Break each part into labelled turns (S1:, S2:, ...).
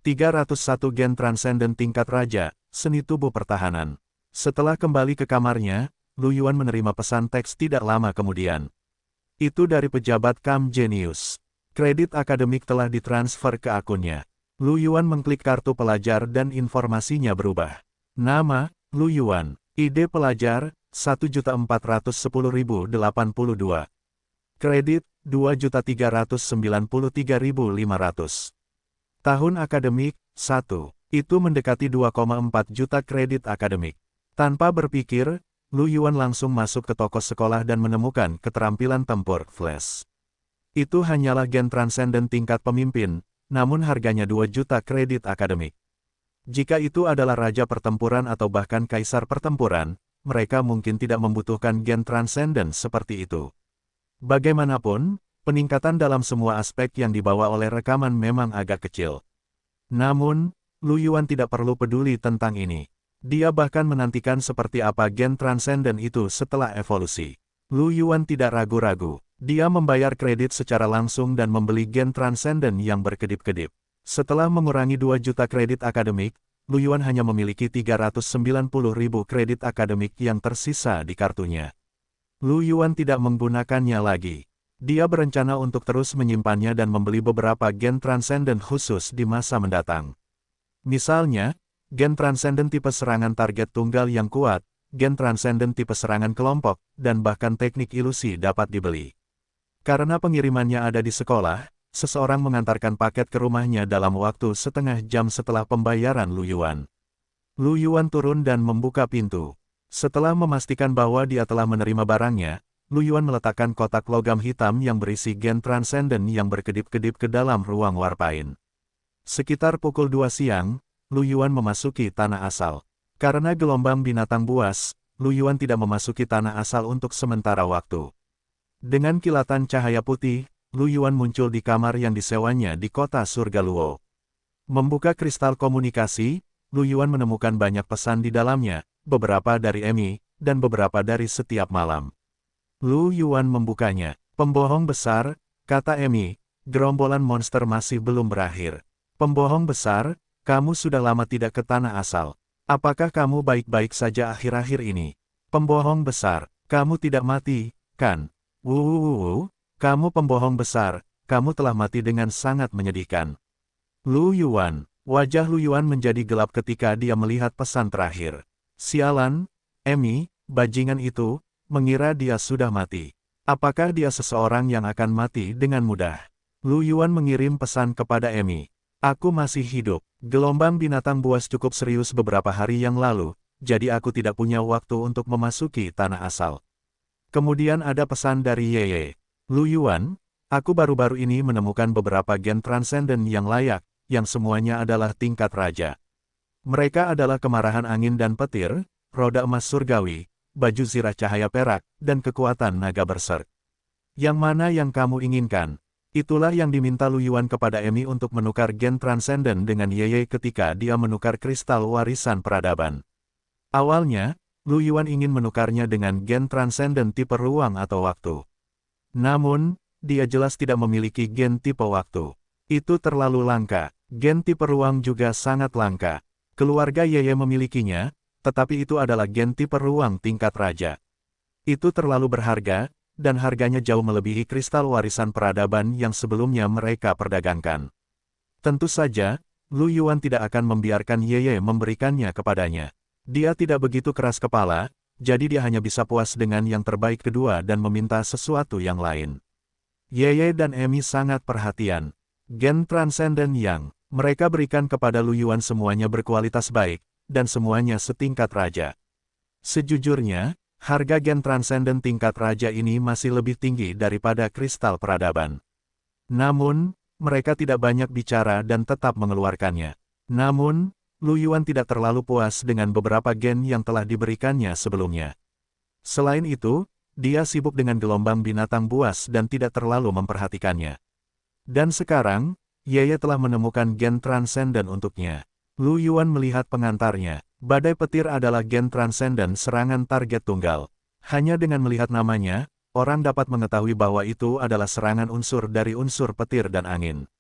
S1: 301 gen transenden tingkat raja, seni tubuh pertahanan. Setelah kembali ke kamarnya, Lu Yuan menerima pesan teks tidak lama kemudian. Itu dari pejabat Kam Genius. Kredit akademik telah ditransfer ke akunnya. Lu Yuan mengklik kartu pelajar dan informasinya berubah. Nama, Lu Yuan. ID pelajar, 1.410.082. Kredit, 2.393.500. Tahun akademik, 1. Itu mendekati 2,4 juta kredit akademik. Tanpa berpikir, Lu Yuan langsung masuk ke toko sekolah dan menemukan keterampilan tempur Flash. Itu hanyalah gen transenden tingkat pemimpin, namun harganya 2 juta kredit akademik. Jika itu adalah raja pertempuran atau bahkan kaisar pertempuran, mereka mungkin tidak membutuhkan gen transenden seperti itu. Bagaimanapun, peningkatan dalam semua aspek yang dibawa oleh rekaman memang agak kecil. Namun, Lu Yuan tidak perlu peduli tentang ini. Dia bahkan menantikan seperti apa gen transenden itu setelah evolusi. Lu Yuan tidak ragu-ragu. Dia membayar kredit secara langsung dan membeli gen transenden yang berkedip-kedip. Setelah mengurangi 2 juta kredit akademik, Lu Yuan hanya memiliki 390.000 kredit akademik yang tersisa di kartunya. Lu Yuan tidak menggunakannya lagi. Dia berencana untuk terus menyimpannya dan membeli beberapa gen transenden khusus di masa mendatang. Misalnya, gen transenden tipe serangan target tunggal yang kuat, gen transenden tipe serangan kelompok, dan bahkan teknik ilusi dapat dibeli. Karena pengirimannya ada di sekolah, seseorang mengantarkan paket ke rumahnya dalam waktu setengah jam setelah pembayaran Lu Yuan. Lu Yuan turun dan membuka pintu. Setelah memastikan bahwa dia telah menerima barangnya, Lu Yuan meletakkan kotak logam hitam yang berisi gen transenden yang berkedip-kedip ke dalam ruang warpain. Sekitar pukul 2 siang, Lu Yuan memasuki tanah asal. Karena gelombang binatang buas, Lu Yuan tidak memasuki tanah asal untuk sementara waktu. Dengan kilatan cahaya putih, Lu Yuan muncul di kamar yang disewanya di kota surga Luo. Membuka kristal komunikasi, Lu Yuan menemukan banyak pesan di dalamnya, beberapa dari Emi, dan beberapa dari setiap malam. Lu Yuan membukanya. Pembohong besar, kata Emi, gerombolan monster masih belum berakhir. Pembohong besar, kamu sudah lama tidak ke tanah asal. Apakah kamu baik-baik saja akhir-akhir ini? Pembohong besar, kamu tidak mati, kan? Kamu pembohong besar, kamu telah mati dengan sangat menyedihkan. Lu Yuan, wajah Lu Yuan menjadi gelap ketika dia melihat pesan terakhir. Sialan, Emi, bajingan itu, mengira dia sudah mati. Apakah dia seseorang yang akan mati dengan mudah? Lu Yuan mengirim pesan kepada Emi. Aku masih hidup. Gelombang binatang buas cukup serius beberapa hari yang lalu, jadi aku tidak punya waktu untuk memasuki tanah asal. Kemudian ada pesan dari Yeye. Lu Yuan, aku baru-baru ini menemukan beberapa gen transenden yang layak, yang semuanya adalah tingkat raja. Mereka adalah kemarahan angin dan petir, roda emas surgawi, baju zirah cahaya perak, dan kekuatan naga berserk. Yang mana yang kamu inginkan? Itulah yang diminta Lu Yuan kepada Emi untuk menukar gen transenden dengan Yeye ketika dia menukar kristal warisan peradaban. Awalnya, Lu Yuan ingin menukarnya dengan gen transenden tipe ruang atau waktu. Namun, dia jelas tidak memiliki gen tipe waktu. Itu terlalu langka. Gen tipe ruang juga sangat langka. Keluarga Yeye memilikinya, tetapi itu adalah gen tipe ruang tingkat raja. Itu terlalu berharga, dan harganya jauh melebihi kristal warisan peradaban yang sebelumnya mereka perdagangkan. Tentu saja, Lu Yuan tidak akan membiarkan Yeye memberikannya kepadanya. Dia tidak begitu keras kepala, jadi dia hanya bisa puas dengan yang terbaik kedua dan meminta sesuatu yang lain. Yeye dan Emi sangat perhatian. Gen transenden yang mereka berikan kepada Lu Yuan semuanya berkualitas baik, dan semuanya setingkat raja. Sejujurnya, harga gen transenden tingkat raja ini masih lebih tinggi daripada kristal peradaban. Namun, mereka tidak banyak bicara dan tetap mengeluarkannya. Namun, Lu Yuan tidak terlalu puas dengan beberapa gen yang telah diberikannya sebelumnya. Selain itu, dia sibuk dengan gelombang binatang buas dan tidak terlalu memperhatikannya. Dan sekarang, Yeye telah menemukan gen transenden untuknya. Lu Yuan melihat pengantarnya. Badai petir adalah gen transenden serangan target tunggal. Hanya dengan melihat namanya, orang dapat mengetahui bahwa itu adalah serangan unsur dari unsur petir dan angin.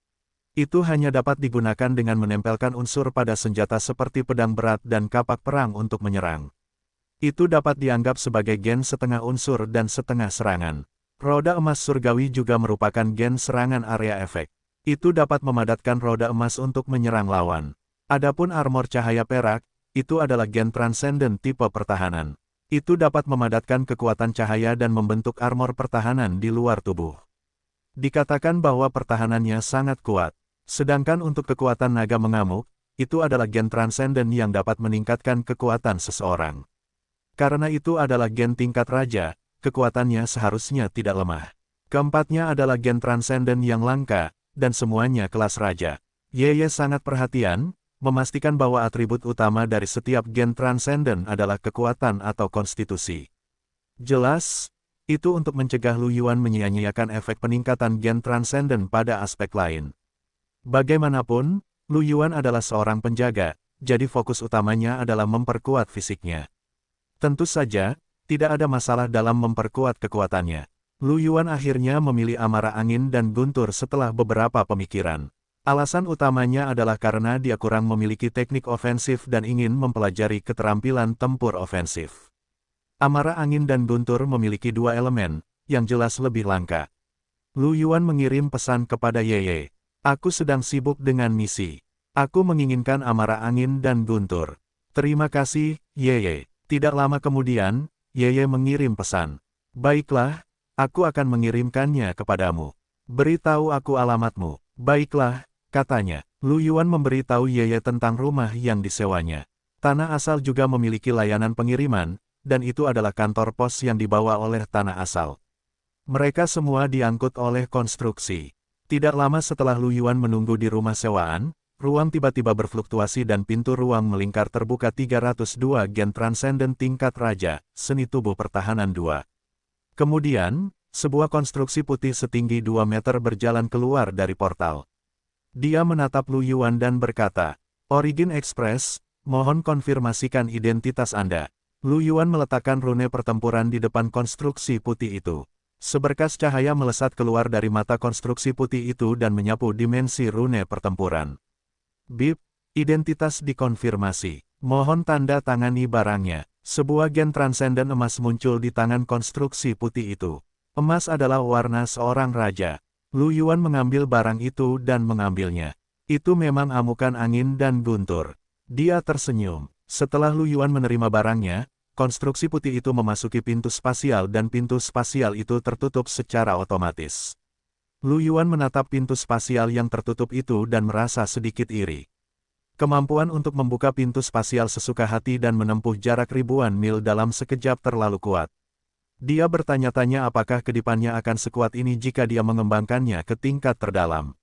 S1: Itu hanya dapat digunakan dengan menempelkan unsur pada senjata seperti pedang berat dan kapak perang untuk menyerang. Itu dapat dianggap sebagai gen setengah unsur dan setengah serangan. Roda emas surgawi juga merupakan gen serangan area efek. Itu dapat memadatkan roda emas untuk menyerang lawan. Adapun armor cahaya perak, itu adalah gen transcendent tipe pertahanan. Itu dapat memadatkan kekuatan cahaya dan membentuk armor pertahanan di luar tubuh. Dikatakan bahwa pertahanannya sangat kuat. Sedangkan untuk kekuatan naga mengamuk, itu adalah gen transcendent yang dapat meningkatkan kekuatan seseorang. Karena itu adalah gen tingkat raja, kekuatannya seharusnya tidak lemah. Keempatnya adalah gen transcendent yang langka, dan semuanya kelas raja. Yeye sangat perhatian, memastikan bahwa atribut utama dari setiap gen transcendent adalah kekuatan atau konstitusi. Jelas, itu untuk mencegah Lu Yuan menyia-nyiakan efek peningkatan gen transcendent pada aspek lain. Bagaimanapun, Lu Yuan adalah seorang penjaga, jadi fokus utamanya adalah memperkuat fisiknya. Tentu saja, tidak ada masalah dalam memperkuat kekuatannya. Lu Yuan akhirnya memilih amarah angin dan guntur setelah beberapa pemikiran. Alasan utamanya adalah karena dia kurang memiliki teknik ofensif dan ingin mempelajari keterampilan tempur ofensif. Amarah angin dan guntur memiliki dua elemen, yang jelas lebih langka. Lu Yuan mengirim pesan kepada Yeye. Aku sedang sibuk dengan misi. Aku menginginkan amarah angin dan guntur. Terima kasih, Yeye. Tidak lama kemudian, Yeye mengirim pesan. Baiklah, aku akan mengirimkannya kepadamu. Beritahu aku alamatmu. Baiklah, katanya. Lu Yuan memberitahu Yeye tentang rumah yang disewanya. Tanah asal juga memiliki layanan pengiriman, dan itu adalah kantor pos yang dibawa oleh tanah asal. Mereka semua diangkut oleh konstruksi. Tidak lama setelah Lu Yuan menunggu di rumah sewaan, ruang tiba-tiba berfluktuasi dan pintu ruang melingkar terbuka 302 gen transcendent tingkat raja, seni tubuh pertahanan 2. Kemudian, sebuah konstruksi putih setinggi 2 meter berjalan keluar dari portal. Dia menatap Lu Yuan dan berkata, Origin Express, mohon konfirmasikan identitas Anda. Lu Yuan meletakkan rune pertempuran di depan konstruksi putih itu. Seberkas cahaya melesat keluar dari mata konstruksi putih itu dan menyapu dimensi rune pertempuran. Bip, identitas dikonfirmasi. Mohon tanda tangani barangnya. Sebuah gen transcendent emas muncul di tangan konstruksi putih itu. Emas adalah warna seorang raja. Lu Yuan mengambil barang itu dan mengambilnya. Itu memang amukan angin dan guntur. Dia tersenyum. Setelah Lu Yuan menerima barangnya, konstruksi putih itu memasuki pintu spasial dan pintu spasial itu tertutup secara otomatis. Lu Yuan menatap pintu spasial yang tertutup itu dan merasa sedikit iri. Kemampuan untuk membuka pintu spasial sesuka hati dan menempuh jarak ribuan mil dalam sekejap terlalu kuat. Dia bertanya-tanya apakah kedipannya akan sekuat ini jika dia mengembangkannya ke tingkat terdalam.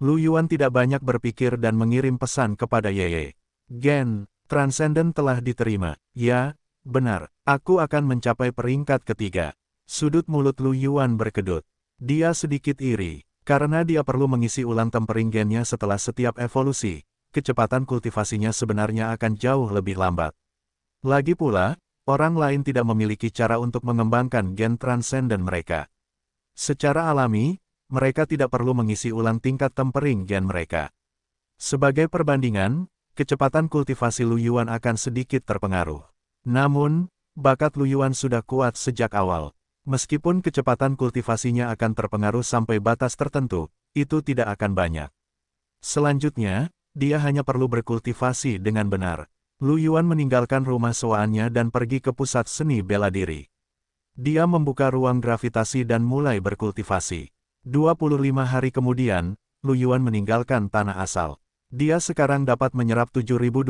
S1: Lu Yuan tidak banyak berpikir dan mengirim pesan kepada Yeye. Gen Transcendent telah diterima. Ya, benar, aku akan mencapai peringkat ketiga. Sudut mulut Lu Yuan berkedut. Dia sedikit iri, karena dia perlu mengisi ulang tempering gennya setelah setiap evolusi. Kecepatan kultivasinya sebenarnya akan jauh lebih lambat. Lagi pula, orang lain tidak memiliki cara untuk mengembangkan gen transcendent mereka. Secara alami, mereka tidak perlu mengisi ulang tingkat tempering gen mereka. Sebagai perbandingan, kecepatan kultivasi Lu Yuan akan sedikit terpengaruh. Namun, bakat Lu Yuan sudah kuat sejak awal. Meskipun kecepatan kultivasinya akan terpengaruh sampai batas tertentu, itu tidak akan banyak. Selanjutnya, dia hanya perlu berkultivasi dengan benar. Lu Yuan meninggalkan rumah sewaannya dan pergi ke pusat seni bela diri. Dia membuka ruang gravitasi dan mulai berkultivasi. 25 hari kemudian, Lu Yuan meninggalkan tanah asal. Dia sekarang dapat menyerap 7.200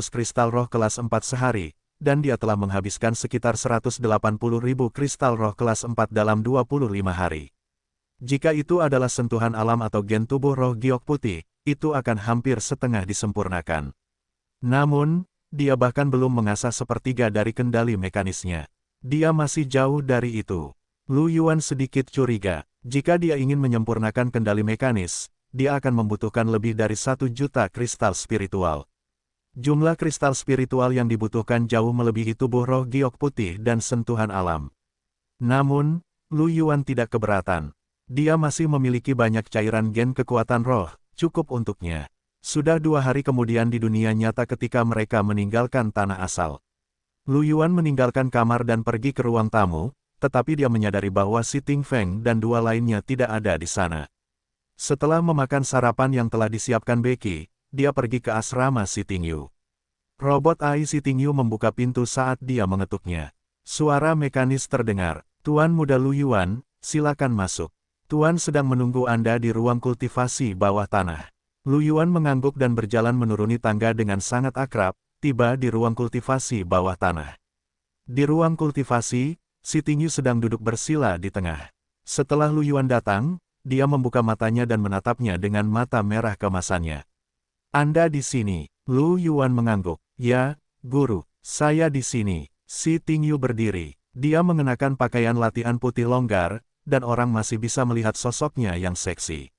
S1: kristal roh kelas 4 sehari, dan dia telah menghabiskan sekitar 180.000 kristal roh kelas 4 dalam 25 hari. Jika itu adalah sentuhan alam atau gen tubuh roh giok putih, itu akan hampir setengah disempurnakan. Namun, dia bahkan belum mengasah sepertiga dari kendali mekanisnya. Dia masih jauh dari itu. Lu Yuan sedikit curiga, jika dia ingin menyempurnakan kendali mekanis, dia akan membutuhkan lebih dari 1 juta kristal spiritual. Jumlah kristal spiritual yang dibutuhkan jauh melebihi tubuh roh giok putih dan sentuhan alam. Namun, Lu Yuan tidak keberatan. Dia masih memiliki banyak cairan gen kekuatan roh, cukup untuknya. Sudah 2 hari kemudian di dunia nyata ketika mereka meninggalkan tanah asal. Lu Yuan meninggalkan kamar dan pergi ke ruang tamu, tetapi dia menyadari bahwa Si Ting Feng dan 2 lainnya tidak ada di sana. Setelah memakan sarapan yang telah disiapkan Becky, dia pergi ke asrama Si Ting Yu. Robot AI Si Ting Yu membuka pintu saat dia mengetuknya. Suara mekanis terdengar, "Tuan Muda Lu Yuan, silakan masuk. Tuan sedang menunggu Anda di ruang kultivasi bawah tanah." Lu Yuan mengangguk dan berjalan menuruni tangga dengan sangat akrab, tiba di ruang kultivasi bawah tanah. Di ruang kultivasi, Si Ting Yu sedang duduk bersila di tengah. Setelah Lu Yuan datang, dia membuka matanya dan menatapnya dengan mata merah kemasannya. "Anda di sini?" Lu Yuan mengangguk. "Ya, Guru, saya di sini." Si Ting Yu berdiri. Dia mengenakan pakaian latihan putih longgar, dan orang masih bisa melihat sosoknya yang seksi.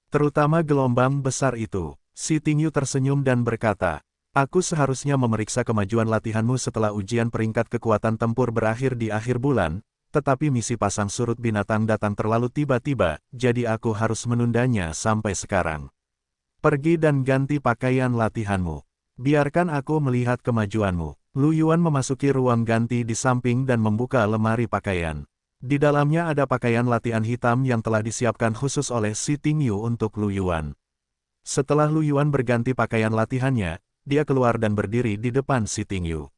S1: Terutama gelombang besar itu. Si Ting Yu tersenyum dan berkata, "Aku seharusnya memeriksa kemajuan latihanmu setelah ujian peringkat kekuatan tempur berakhir di akhir bulan, tetapi misi pasang surut binatang datang terlalu tiba-tiba, jadi aku harus menundanya sampai sekarang. Pergi dan ganti pakaian latihanmu. Biarkan aku melihat kemajuanmu." Lu Yuan memasuki ruang ganti di samping dan membuka lemari pakaian. Di dalamnya ada pakaian latihan hitam yang telah disiapkan khusus oleh Si Ting Yu untuk Lu Yuan. Setelah Lu Yuan berganti pakaian latihannya, dia keluar dan berdiri di depan Si Ting Yu.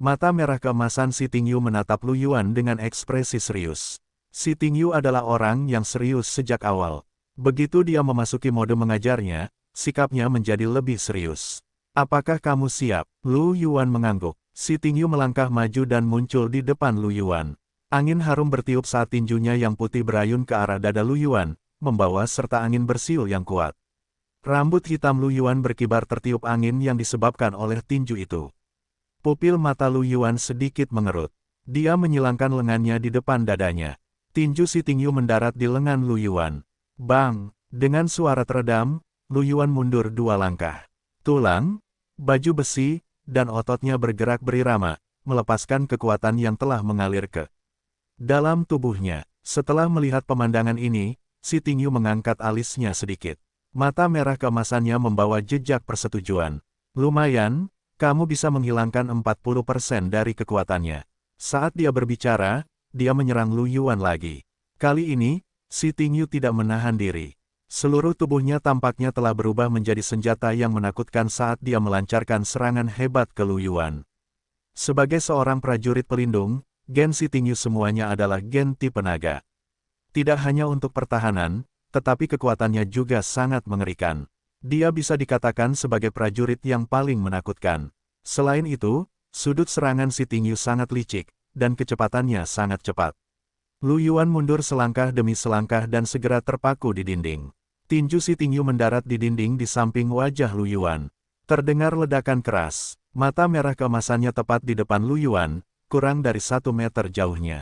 S1: Mata merah keemasan Si Ting Yu menatap Lu Yuan dengan ekspresi serius. Si Ting Yu adalah orang yang serius sejak awal. Begitu dia memasuki mode mengajarnya, sikapnya menjadi lebih serius. "Apakah kamu siap?" Lu Yuan mengangguk. Si Ting Yu melangkah maju dan muncul di depan Lu Yuan. Angin harum bertiup saat tinjunya yang putih berayun ke arah dada Lu Yuan, membawa serta angin bersiul yang kuat. Rambut hitam Lu Yuan berkibar tertiup angin yang disebabkan oleh tinju itu. Pupil mata Lu Yuan sedikit mengerut. Dia menyilangkan lengannya di depan dadanya. Tinju Si Ting Yu mendarat di lengan Lu Yuan. Bang! Dengan suara teredam, Lu Yuan mundur 2 langkah. Tulang, baju besi, dan ototnya bergerak berirama, melepaskan kekuatan yang telah mengalir ke dalam tubuhnya. Setelah melihat pemandangan ini, Si Ting Yu mengangkat alisnya sedikit. Mata merah keemasannya membawa jejak persetujuan. "Lumayan, kamu bisa menghilangkan 40% dari kekuatannya." Saat dia berbicara, dia menyerang Lu Yuan lagi. Kali ini, Si Ting Yu tidak menahan diri. Seluruh tubuhnya tampaknya telah berubah menjadi senjata yang menakutkan saat dia melancarkan serangan hebat ke Lu Yuan. Sebagai seorang prajurit pelindung, gen Si Ting Yu semuanya adalah gen tipe naga. Tidak hanya untuk pertahanan, tetapi kekuatannya juga sangat mengerikan. Dia bisa dikatakan sebagai prajurit yang paling menakutkan. Selain itu, sudut serangan Si Ting Yu sangat licik, dan kecepatannya sangat cepat. Lu Yuan mundur selangkah demi selangkah dan segera terpaku di dinding. Tinju Si Ting Yu mendarat di dinding di samping wajah Lu Yuan. Terdengar ledakan keras. Mata merah keemasannya tepat di depan Lu Yuan, kurang dari 1 meter jauhnya.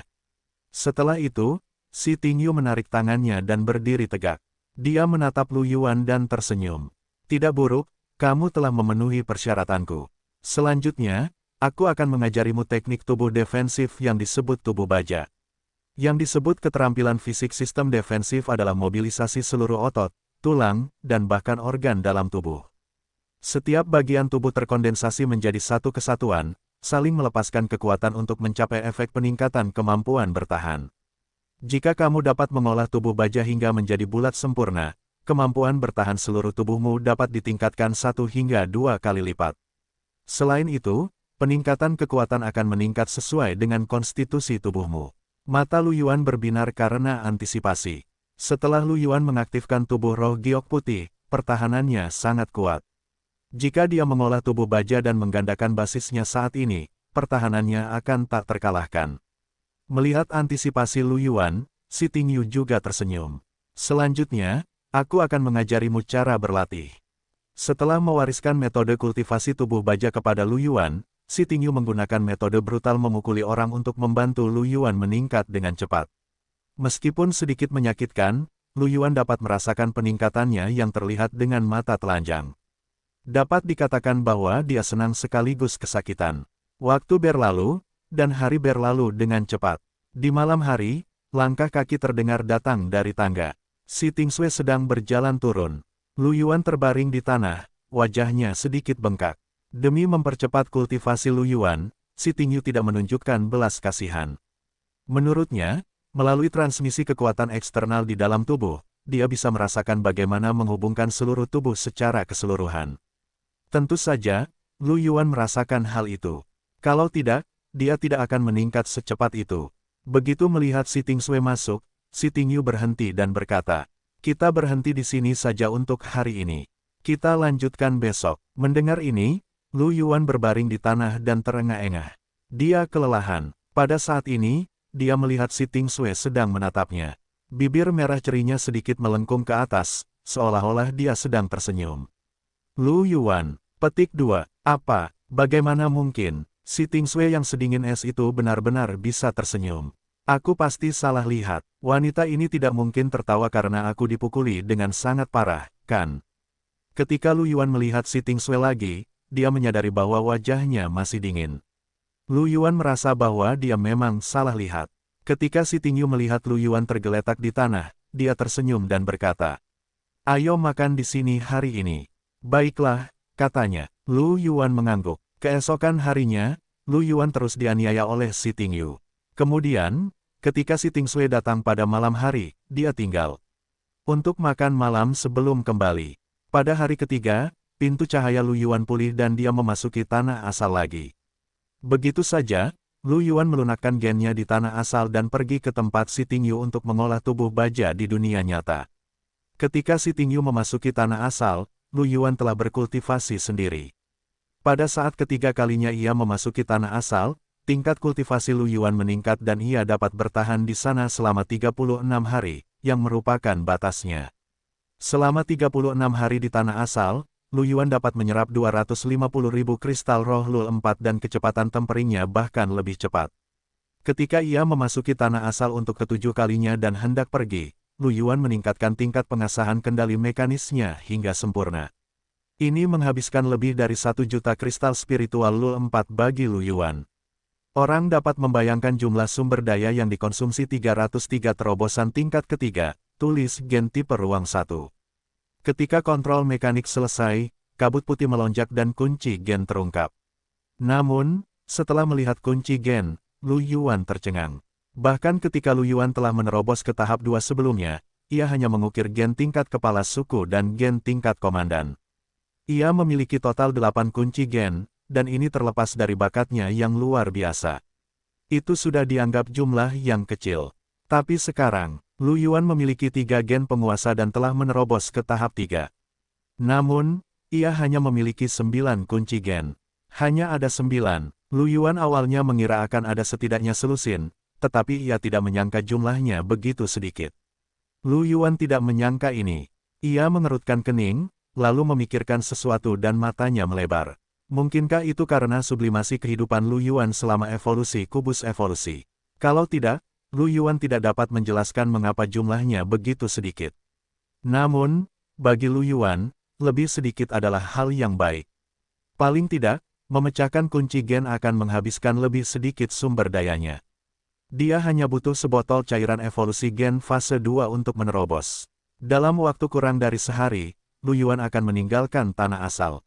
S1: Setelah itu, Si Ting Yu menarik tangannya dan berdiri tegak. Dia menatap Lu Yuan dan tersenyum. "Tidak buruk, kamu telah memenuhi persyaratanku. Selanjutnya, aku akan mengajarimu teknik tubuh defensif yang disebut tubuh baja. Yang disebut keterampilan fisik sistem defensif adalah mobilisasi seluruh otot, tulang, dan bahkan organ dalam tubuh. Setiap bagian tubuh terkondensasi menjadi satu kesatuan, saling melepaskan kekuatan untuk mencapai efek peningkatan kemampuan bertahan. Jika kamu dapat mengolah tubuh baja hingga menjadi bulat sempurna, kemampuan bertahan seluruh tubuhmu dapat ditingkatkan 1 hingga 2 kali lipat. Selain itu, peningkatan kekuatan akan meningkat sesuai dengan konstitusi tubuhmu." Mata Lu Yuan berbinar karena antisipasi. Setelah Lu Yuan mengaktifkan tubuh roh giok putih, pertahanannya sangat kuat. Jika dia mengolah tubuh baja dan menggandakan basisnya saat ini, pertahanannya akan tak terkalahkan. Melihat antisipasi Lu Yuan, Si Ting Yu juga tersenyum. "Selanjutnya, aku akan mengajarimu cara berlatih." Setelah mewariskan metode kultivasi tubuh baja kepada Lu Yuan, Si Ting Yu menggunakan metode brutal memukuli orang untuk membantu Lu Yuan meningkat dengan cepat. Meskipun sedikit menyakitkan, Lu Yuan dapat merasakan peningkatannya yang terlihat dengan mata telanjang. Dapat dikatakan bahwa dia senang sekaligus kesakitan. Waktu berlalu, dan hari berlalu dengan cepat. Di malam hari, langkah kaki terdengar datang dari tangga. Si Ting Sui sedang berjalan turun. Lu Yuan terbaring di tanah, wajahnya sedikit bengkak. Demi mempercepat kultivasi Lu Yuan, Si Tingyu tidak menunjukkan belas kasihan. Menurutnya, melalui transmisi kekuatan eksternal di dalam tubuh, dia bisa merasakan bagaimana menghubungkan seluruh tubuh secara keseluruhan. Tentu saja, Lu Yuan merasakan hal itu. Kalau tidak, dia tidak akan meningkat secepat itu. Begitu melihat Si Tingsui masuk, Si Tingyu berhenti dan berkata, "Kita berhenti di sini saja untuk hari ini. Kita lanjutkan besok." Mendengar ini, Lu Yuan berbaring di tanah dan terengah-engah. Dia kelelahan. Pada saat ini, dia melihat Si Tingsui sedang menatapnya. Bibir merah cerinya sedikit melengkung ke atas, seolah-olah dia sedang tersenyum. Lu Yuan, petik 2. Apa, bagaimana mungkin, Si Tingsui yang sedingin es itu benar-benar bisa tersenyum? Aku pasti salah lihat. Wanita ini tidak mungkin tertawa karena aku dipukuli dengan sangat parah, kan? Ketika Lu Yuan melihat Si Tingsui lagi, dia menyadari bahwa wajahnya masih dingin. Lu Yuan merasa bahwa dia memang salah lihat. Ketika Si Tingyu melihat Lu Yuan tergeletak di tanah, dia tersenyum dan berkata, "Ayo makan di sini hari ini." "Baiklah," katanya. Lu Yuan mengangguk. Keesokan harinya, Lu Yuan terus dianiaya oleh Si Tingyu. Kemudian, ketika Si Tingsui datang pada malam hari, dia tinggal untuk makan malam sebelum kembali. Pada hari ketiga, pintu cahaya Lu Yuan pulih dan dia memasuki tanah asal lagi. Begitu saja, Lu Yuan melunakkan gennya di tanah asal dan pergi ke tempat Si Tingyu untuk mengolah tubuh baja di dunia nyata. Ketika Si Tingyu memasuki tanah asal, Lu Yuan telah berkultivasi sendiri. Pada saat ketiga kalinya ia memasuki tanah asal, tingkat kultivasi Lu Yuan meningkat dan ia dapat bertahan di sana selama 36 hari, yang merupakan batasnya. Selama 36 hari di tanah asal, Lu Yuan dapat menyerap 250.000 kristal roh Lul 4 dan kecepatan temperingnya bahkan lebih cepat. Ketika ia memasuki tanah asal untuk ketujuh kalinya dan hendak pergi, Lu Yuan meningkatkan tingkat pengasahan kendali mekanisnya hingga sempurna. Ini menghabiskan lebih dari 1 juta kristal spiritual Lul 4 bagi Lu Yuan. Orang dapat membayangkan jumlah sumber daya yang dikonsumsi 303 terobosan tingkat ketiga, tulis gen tipe ruang 1. Ketika kontrol mekanik selesai, kabut putih melonjak dan kunci gen terungkap. Namun, setelah melihat kunci gen, Lu Yuan tercengang. Bahkan ketika Lu Yuan telah menerobos ke tahap 2 sebelumnya, ia hanya mengukir gen tingkat kepala suku dan gen tingkat komandan. Ia memiliki total 8 kunci gen, dan ini terlepas dari bakatnya yang luar biasa. Itu sudah dianggap jumlah yang kecil. Tapi sekarang, Lu Yuan memiliki 3 gen penguasa dan telah menerobos ke tahap 3. Namun, ia hanya memiliki 9 kunci gen. Hanya ada 9. Lu Yuan awalnya mengira akan ada setidaknya selusin, tetapi ia tidak menyangka jumlahnya begitu sedikit. Lu Yuan tidak menyangka ini. Ia mengerutkan kening, lalu memikirkan sesuatu dan matanya melebar. Mungkinkah itu karena sublimasi kehidupan Lu Yuan selama evolusi kubus evolusi? Kalau tidak, Lu Yuan tidak dapat menjelaskan mengapa jumlahnya begitu sedikit. Namun, bagi Lu Yuan, lebih sedikit adalah hal yang baik. Paling tidak, memecahkan kunci gen akan menghabiskan lebih sedikit sumber dayanya. Dia hanya butuh sebotol cairan evolusi gen fase 2 untuk menerobos. Dalam waktu kurang dari sehari, Lu Yuan akan meninggalkan tanah asal.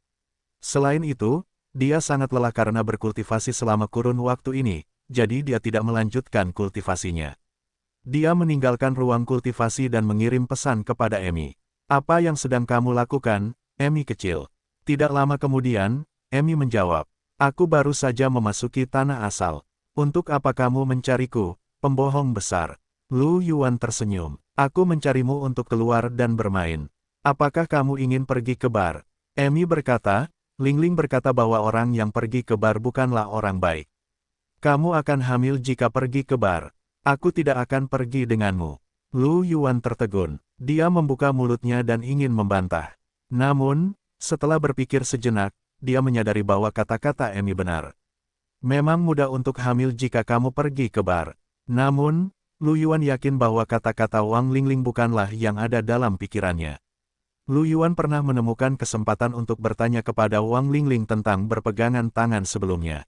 S1: Selain itu, dia sangat lelah karena berkultivasi selama kurun waktu ini, jadi dia tidak melanjutkan kultivasinya. Dia meninggalkan ruang kultivasi dan mengirim pesan kepada Emi. "Apa yang sedang kamu lakukan, Emi kecil?" Tidak lama kemudian, Emi menjawab, "Aku baru saja memasuki tanah asal. Untuk apa kamu mencariku, pembohong besar?" Lu Yuan tersenyum. "Aku mencarimu untuk keluar dan bermain. Apakah kamu ingin pergi ke bar?" Emi berkata, "Lingling berkata bahwa orang yang pergi ke bar bukanlah orang baik. Kamu akan hamil jika pergi ke bar. Aku tidak akan pergi denganmu." Lu Yuan tertegun. Dia membuka mulutnya dan ingin membantah. Namun, setelah berpikir sejenak, dia menyadari bahwa kata-kata Emi benar. Memang mudah untuk hamil jika kamu pergi ke bar. Namun, Lu Yuan yakin bahwa kata-kata Wang Lingling bukanlah yang ada dalam pikirannya. Lu Yuan pernah menemukan kesempatan untuk bertanya kepada Wang Lingling tentang berpegangan tangan sebelumnya.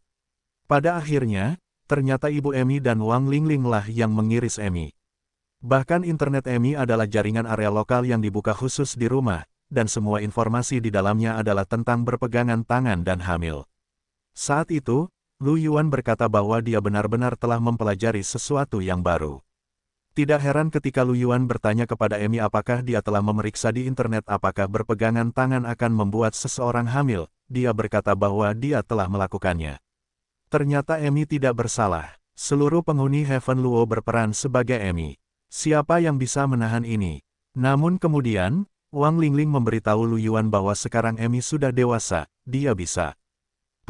S1: Pada akhirnya, ternyata Ibu Emi dan Wang Lingling lah yang mengiris Emi. Bahkan internet Emi adalah jaringan area lokal yang dibuka khusus di rumah, dan semua informasi di dalamnya adalah tentang berpegangan tangan dan hamil. Saat itu, Lu Yuan berkata bahwa dia benar-benar telah mempelajari sesuatu yang baru. Tidak heran ketika Lu Yuan bertanya kepada Amy apakah dia telah memeriksa di internet apakah berpegangan tangan akan membuat seseorang hamil, dia berkata bahwa dia telah melakukannya. Ternyata Amy tidak bersalah. Seluruh penghuni Heaven Luo berperan sebagai Amy. Siapa yang bisa menahan ini? Namun kemudian, Wang Lingling memberitahu Lu Yuan bahwa sekarang Amy sudah dewasa, dia bisa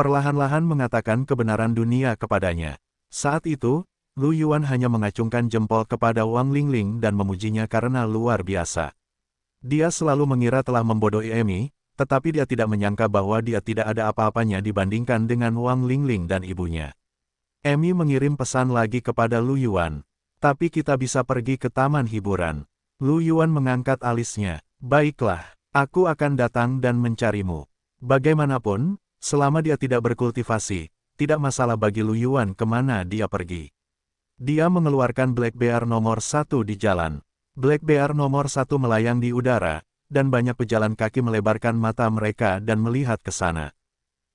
S1: perlahan-lahan mengatakan kebenaran dunia kepadanya. Saat itu, Lu Yuan hanya mengacungkan jempol kepada Wang Lingling dan memujinya karena luar biasa. Dia selalu mengira telah membodohi Amy, tetapi dia tidak menyangka bahwa dia tidak ada apa-apanya dibandingkan dengan Wang Lingling dan ibunya. Amy mengirim pesan lagi kepada Lu Yuan. Tapi kita bisa pergi ke taman hiburan. Lu Yuan mengangkat alisnya. Baiklah, aku akan datang dan mencarimu. Bagaimanapun, selama dia tidak berkultivasi, tidak masalah bagi Lu Yuan kemana dia pergi. Dia mengeluarkan Black Bear nomor 1 di jalan. Black Bear nomor 1 melayang di udara, dan banyak pejalan kaki melebarkan mata mereka dan melihat ke sana.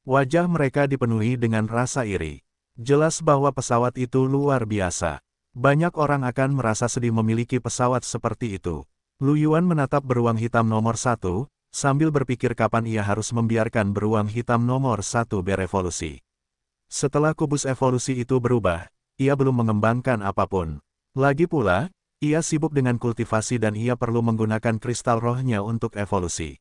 S1: Wajah mereka dipenuhi dengan rasa iri. Jelas bahwa pesawat itu luar biasa. Banyak orang akan merasa sedih memiliki pesawat seperti itu. Lu Yuan menatap beruang hitam nomor 1, sambil berpikir kapan ia harus membiarkan beruang hitam nomor 1 berevolusi. Setelah kubus evolusi itu berubah, ia belum mengembangkan apapun. Lagi pula, ia sibuk dengan kultivasi dan ia perlu menggunakan kristal rohnya untuk evolusi.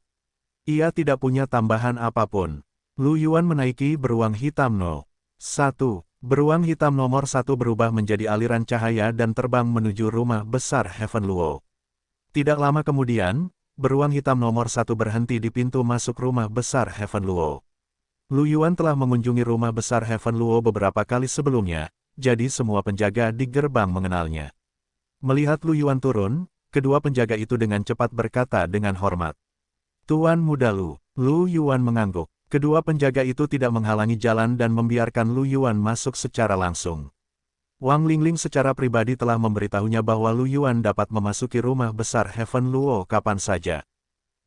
S1: Ia tidak punya tambahan apapun. Lu Yuan menaiki beruang hitam No. 1. Beruang hitam nomor 1 berubah menjadi aliran cahaya dan terbang menuju rumah besar Heaven Luo. Tidak lama kemudian, beruang hitam nomor 1 berhenti di pintu masuk rumah besar Heaven Luo. Lu Yuan telah mengunjungi rumah besar Heaven Luo beberapa kali sebelumnya, jadi semua penjaga di gerbang mengenalnya. Melihat Lu Yuan turun, kedua penjaga itu dengan cepat berkata dengan hormat. Tuan Muda Lu. Lu Yuan mengangguk. Kedua penjaga itu tidak menghalangi jalan dan membiarkan Lu Yuan masuk secara langsung. Wang Lingling secara pribadi telah memberitahunya bahwa Lu Yuan dapat memasuki rumah besar Heaven Luo kapan saja.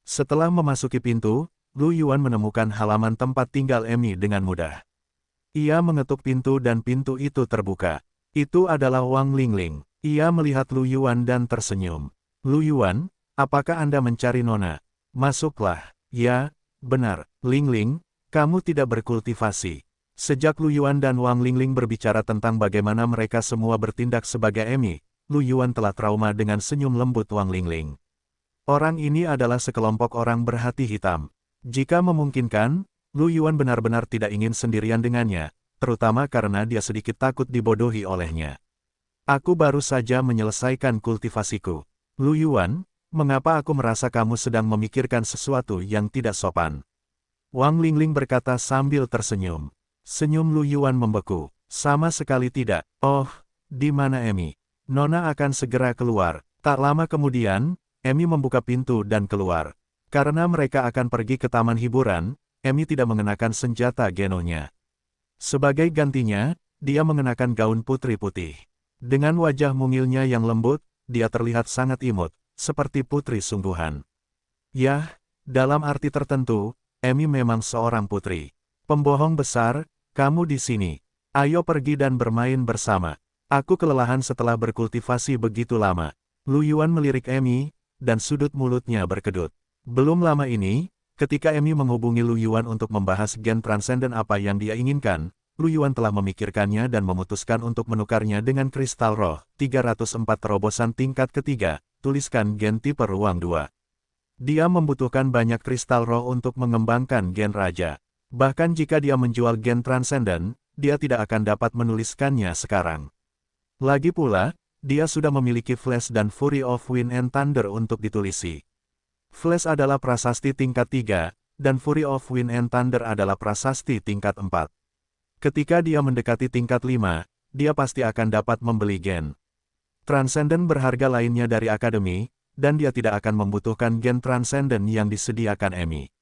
S1: Setelah memasuki pintu, Lu Yuan menemukan halaman tempat tinggal Amy dengan mudah. Ia mengetuk pintu dan pintu itu terbuka. Itu adalah Wang Lingling. Ia melihat Lu Yuan dan tersenyum. Lu Yuan, apakah Anda mencari Nona? Masuklah. Ya, benar. Lingling, kamu tidak berkultivasi. Sejak Lu Yuan dan Wang Lingling berbicara tentang bagaimana mereka semua bertindak sebagai Amy, Lu Yuan telah trauma dengan senyum lembut Wang Lingling. Orang ini adalah sekelompok orang berhati hitam. Jika memungkinkan, Lu Yuan benar-benar tidak ingin sendirian dengannya, terutama karena dia sedikit takut dibodohi olehnya. Aku baru saja menyelesaikan kultivasiku. Lu Yuan, mengapa aku merasa kamu sedang memikirkan sesuatu yang tidak sopan? Wang Lingling berkata sambil tersenyum. Senyum Lu Yuan membeku. Sama sekali tidak. Oh, di mana Amy? Nona akan segera keluar. Tak lama kemudian, Amy membuka pintu dan keluar. Karena mereka akan pergi ke taman hiburan, Amy tidak mengenakan senjata genonya. Sebagai gantinya, dia mengenakan gaun putri putih. Dengan wajah mungilnya yang lembut, dia terlihat sangat imut, seperti putri sungguhan. Yah, dalam arti tertentu, Amy memang seorang putri. Pembohong besar, kamu di sini. Ayo pergi dan bermain bersama. Aku kelelahan setelah berkultivasi begitu lama. Lu Yuan melirik Amy, dan sudut mulutnya berkedut. Belum lama ini, ketika Amy menghubungi Lu Yuan untuk membahas gen transenden apa yang dia inginkan, Lu Yuan telah memikirkannya dan memutuskan untuk menukarnya dengan kristal roh. 304 terobosan tingkat ketiga, tuliskan gen tipe ruang 2. Dia membutuhkan banyak kristal roh untuk mengembangkan gen raja. Bahkan jika dia menjual gen transenden, dia tidak akan dapat menuliskannya sekarang. Lagi pula, dia sudah memiliki Flash dan Fury of Wind and Thunder untuk ditulisi. Flash adalah prasasti tingkat 3, dan Fury of Wind and Thunder adalah prasasti tingkat 4. Ketika dia mendekati tingkat 5, dia pasti akan dapat membeli gen transenden berharga lainnya dari akademi, dan dia tidak akan membutuhkan gen transenden yang disediakan Amy.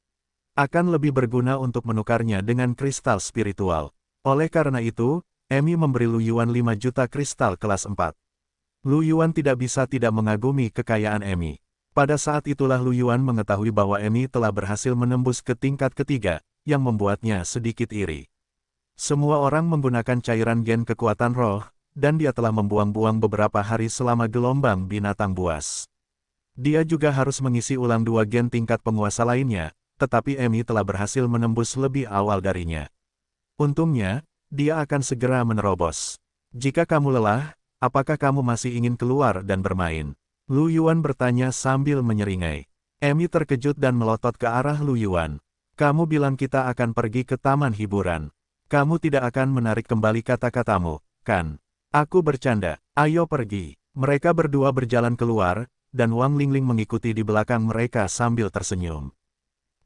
S1: Akan lebih berguna untuk menukarnya dengan kristal spiritual. Oleh karena itu, Amy memberi Lu Yuan 5 juta kristal kelas 4. Lu Yuan tidak bisa tidak mengagumi kekayaan Amy. Pada saat itulah Lu Yuan mengetahui bahwa Emi telah berhasil menembus ke tingkat ketiga, yang membuatnya sedikit iri. Semua orang menggunakan cairan gen kekuatan roh, dan dia telah membuang-buang beberapa hari selama gelombang binatang buas. Dia juga harus mengisi ulang 2 gen tingkat penguasa lainnya, tetapi Emi telah berhasil menembus lebih awal darinya. Untungnya, dia akan segera menerobos. Jika kamu lelah, apakah kamu masih ingin keluar dan bermain? Lu Yuan bertanya sambil menyeringai. Emi terkejut dan melotot ke arah Lu Yuan. Kamu bilang kita akan pergi ke taman hiburan. Kamu tidak akan menarik kembali kata-katamu, kan? Aku bercanda, ayo pergi. Mereka berdua berjalan keluar, dan Wang Lingling mengikuti di belakang mereka sambil tersenyum.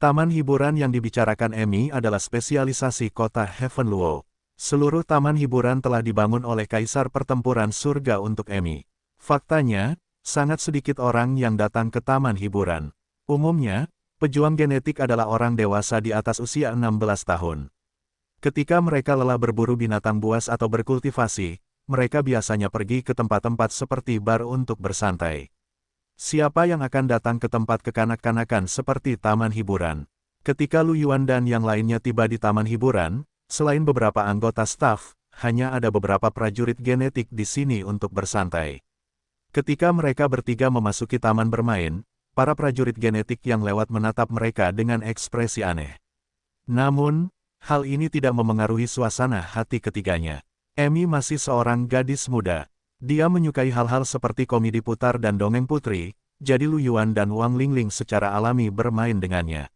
S1: Taman hiburan yang dibicarakan Emi adalah spesialisasi kota Heavenluo. Seluruh taman hiburan telah dibangun oleh Kaisar Pertempuran Surga untuk Emi. Faktanya, sangat sedikit orang yang datang ke taman hiburan. Umumnya, pejuang genetik adalah orang dewasa di atas usia 16 tahun. Ketika mereka lelah berburu binatang buas atau berkultivasi, mereka biasanya pergi ke tempat-tempat seperti bar untuk bersantai. Siapa yang akan datang ke tempat kekanak-kanakan seperti taman hiburan? Ketika Lu Yuan dan yang lainnya tiba di taman hiburan, selain beberapa anggota staf, hanya ada beberapa prajurit genetik di sini untuk bersantai. Ketika mereka bertiga memasuki taman bermain, para prajurit genetik yang lewat menatap mereka dengan ekspresi aneh. Namun, hal ini tidak memengaruhi suasana hati ketiganya. Emi masih seorang gadis muda. Dia menyukai hal-hal seperti komedi putar dan dongeng putri, jadi Lu Yuan dan Wang Lingling secara alami bermain dengannya.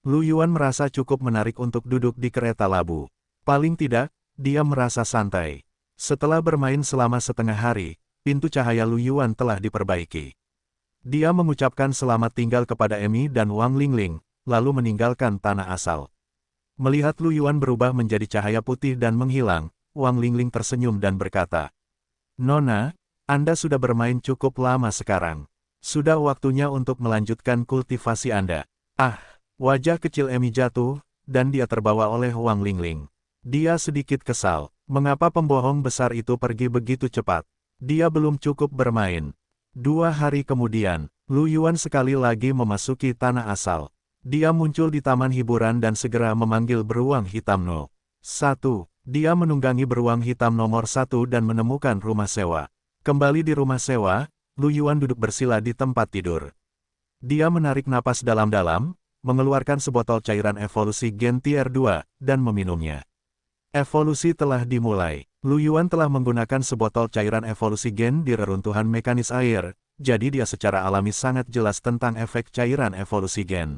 S1: Lu Yuan merasa cukup menarik untuk duduk di kereta labu. Paling tidak, dia merasa santai. Setelah bermain selama setengah hari, pintu cahaya Lu Yuan telah diperbaiki. Dia mengucapkan selamat tinggal kepada Emi dan Wang Lingling, lalu meninggalkan tanah asal. Melihat Lu Yuan berubah menjadi cahaya putih dan menghilang, Wang Lingling tersenyum dan berkata, "Nona, Anda sudah bermain cukup lama sekarang. Sudah waktunya untuk melanjutkan kultivasi Anda." Ah, wajah kecil Emi jatuh, dan dia terbawa oleh Wang Lingling. Dia sedikit kesal. Mengapa pembohong besar itu pergi begitu cepat? Dia belum cukup bermain. 2 hari kemudian, Lu Yuan sekali lagi memasuki tanah asal. Dia muncul di taman hiburan dan segera memanggil beruang hitam No. 1. Dia menunggangi beruang hitam nomor 1 dan menemukan rumah sewa. Kembali di rumah sewa, Lu Yuan duduk bersila di tempat tidur. Dia menarik napas dalam-dalam, mengeluarkan sebotol cairan evolusi gen tier 2, dan meminumnya. Evolusi telah dimulai. Lu Yuan telah menggunakan sebotol cairan evolusi gen di reruntuhan mekanis air, jadi dia secara alami sangat jelas tentang efek cairan evolusi gen.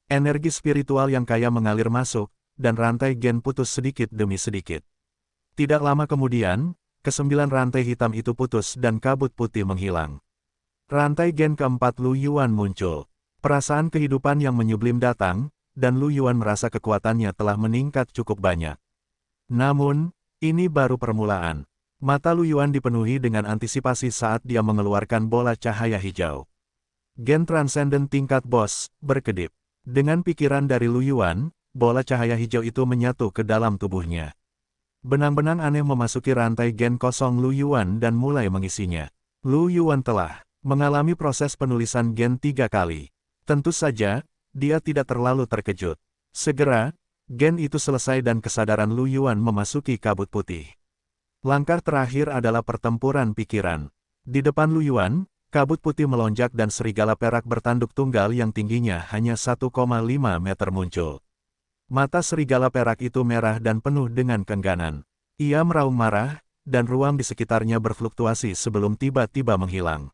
S1: Energi spiritual yang kaya mengalir masuk, dan rantai gen putus sedikit demi sedikit. Tidak lama kemudian, ke-9 rantai hitam itu putus dan kabut putih menghilang. Rantai gen keempat Lu Yuan muncul. Perasaan kehidupan yang menyublim datang, dan Lu Yuan merasa kekuatannya telah meningkat cukup banyak. Namun, ini baru permulaan. Mata Lu Yuan dipenuhi dengan antisipasi saat dia mengeluarkan bola cahaya hijau. Gen Transcendent tingkat bos, berkedip. Dengan pikiran dari Lu Yuan, bola cahaya hijau itu menyatu ke dalam tubuhnya. Benang-benang aneh memasuki rantai gen kosong Lu Yuan dan mulai mengisinya. Lu Yuan telah mengalami proses penulisan gen 3 kali. Tentu saja, dia tidak terlalu terkejut. Segera, gen itu selesai dan kesadaran Lu Yuan memasuki kabut putih. Langkah terakhir adalah pertempuran pikiran. Di depan Lu Yuan, kabut putih melonjak dan serigala perak bertanduk tunggal yang tingginya hanya 1,5 meter muncul. Mata serigala perak itu merah dan penuh dengan keengganan. Ia meraung marah, dan ruang di sekitarnya berfluktuasi sebelum tiba-tiba menghilang.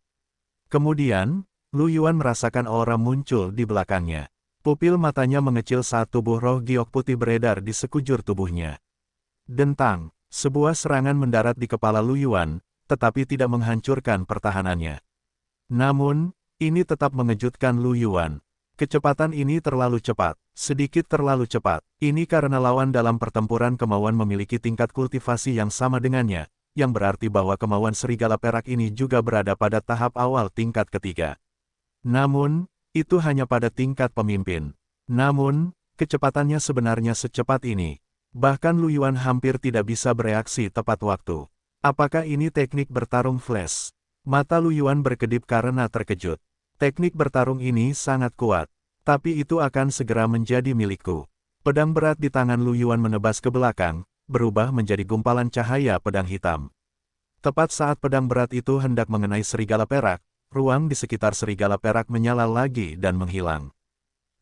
S1: Kemudian, Lu Yuan merasakan aura muncul di belakangnya. Pupil matanya mengecil saat tubuh roh giok putih beredar di sekujur tubuhnya. Dentang, sebuah serangan mendarat di kepala Lu Yuan, tetapi tidak menghancurkan pertahanannya. Namun, ini tetap mengejutkan Lu Yuan. Kecepatan ini terlalu cepat, sedikit terlalu cepat. Ini karena lawan dalam pertempuran kemauan memiliki tingkat kultivasi yang sama dengannya, yang berarti bahwa kemauan serigala perak ini juga berada pada tahap awal tingkat ketiga. Namun, itu hanya pada tingkat pemimpin. Namun, kecepatannya sebenarnya secepat ini. Bahkan Lu Yuan hampir tidak bisa bereaksi tepat waktu. Apakah ini teknik bertarung flash? Mata Lu Yuan berkedip karena terkejut. Teknik bertarung ini sangat kuat. Tapi itu akan segera menjadi milikku. Pedang berat di tangan Lu Yuan menebas ke belakang, berubah menjadi gumpalan cahaya pedang hitam. Tepat saat pedang berat itu hendak mengenai serigala perak, ruang di sekitar serigala perak menyala lagi dan menghilang.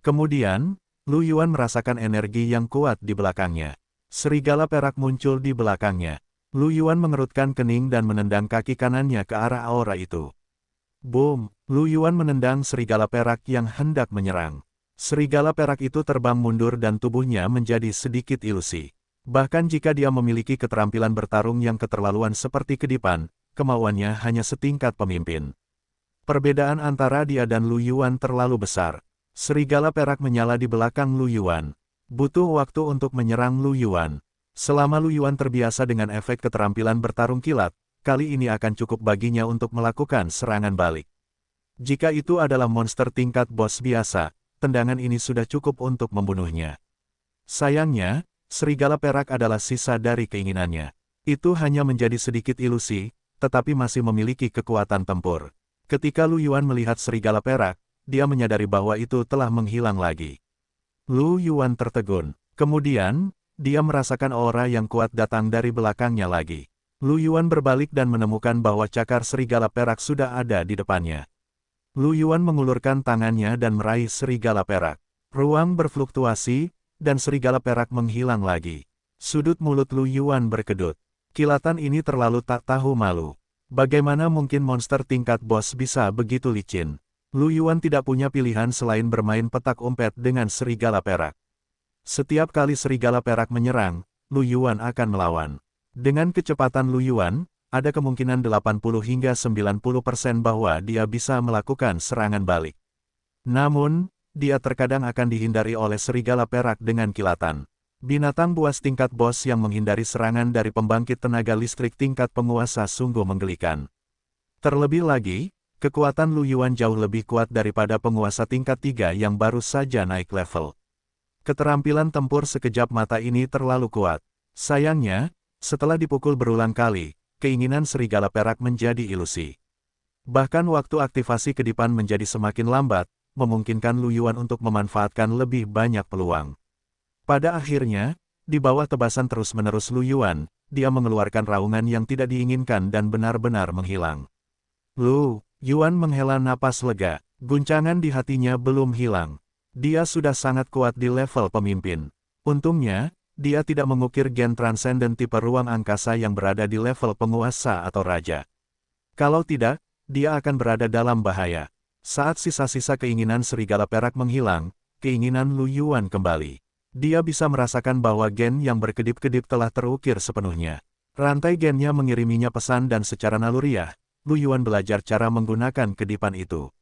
S1: Kemudian, Lu Yuan merasakan energi yang kuat di belakangnya. Serigala perak muncul di belakangnya. Lu Yuan mengerutkan kening dan menendang kaki kanannya ke arah aura itu. Boom! Lu Yuan menendang serigala perak yang hendak menyerang. Serigala perak itu terbang mundur dan tubuhnya menjadi sedikit ilusi. Bahkan jika dia memiliki keterampilan bertarung yang keterlaluan seperti kedipan, kemauannya hanya setingkat pemimpin. Perbedaan antara dia dan Lu Yuan terlalu besar. Serigala perak menyala di belakang Lu Yuan. Butuh waktu untuk menyerang Lu Yuan. Selama Lu Yuan terbiasa dengan efek keterampilan bertarung kilat, kali ini akan cukup baginya untuk melakukan serangan balik. Jika itu adalah monster tingkat bos biasa, tendangan ini sudah cukup untuk membunuhnya. Sayangnya, serigala perak adalah sisa dari keinginannya. Itu hanya menjadi sedikit ilusi, tetapi masih memiliki kekuatan tempur. Ketika Lu Yuan melihat serigala perak, dia menyadari bahwa itu telah menghilang lagi. Lu Yuan tertegun. Kemudian, dia merasakan aura yang kuat datang dari belakangnya lagi. Lu Yuan berbalik dan menemukan bahwa cakar serigala perak sudah ada di depannya. Lu Yuan mengulurkan tangannya dan meraih serigala perak. Ruang berfluktuasi, dan serigala perak menghilang lagi. Sudut mulut Lu Yuan berkedut. Kilatan ini terlalu tak tahu malu. Bagaimana mungkin monster tingkat bos bisa begitu licin? Lu Yuan tidak punya pilihan selain bermain petak umpet dengan serigala perak. Setiap kali serigala perak menyerang, Lu Yuan akan melawan. Dengan kecepatan Lu Yuan, ada kemungkinan 80 hingga 90% bahwa dia bisa melakukan serangan balik. Namun, dia terkadang akan dihindari oleh serigala perak dengan kilatan. Binatang buas tingkat bos yang menghindari serangan dari pembangkit tenaga listrik tingkat penguasa sungguh menggelikan. Terlebih lagi, kekuatan Lu Yuan jauh lebih kuat daripada penguasa tingkat 3 yang baru saja naik level. Keterampilan tempur sekejap mata ini terlalu kuat. Sayangnya, setelah dipukul berulang kali, keinginan serigala perak menjadi ilusi. Bahkan waktu aktivasi kedipan menjadi semakin lambat, memungkinkan Lu Yuan untuk memanfaatkan lebih banyak peluang. Pada akhirnya, di bawah tebasan terus-menerus Lu Yuan, dia mengeluarkan raungan yang tidak diinginkan dan benar-benar menghilang. Lu Yuan menghela napas lega, guncangan di hatinya belum hilang. Dia sudah sangat kuat di level pemimpin. Untungnya, dia tidak mengukir gen transenden tipe ruang angkasa yang berada di level penguasa atau raja. Kalau tidak, dia akan berada dalam bahaya. Saat sisa-sisa keinginan serigala perak menghilang, keinginan Lu Yuan kembali. Dia bisa merasakan bahwa gen yang berkedip-kedip telah terukir sepenuhnya. Rantai gennya mengiriminya pesan dan secara naluriah, Lu Yuan belajar cara menggunakan kedipan itu.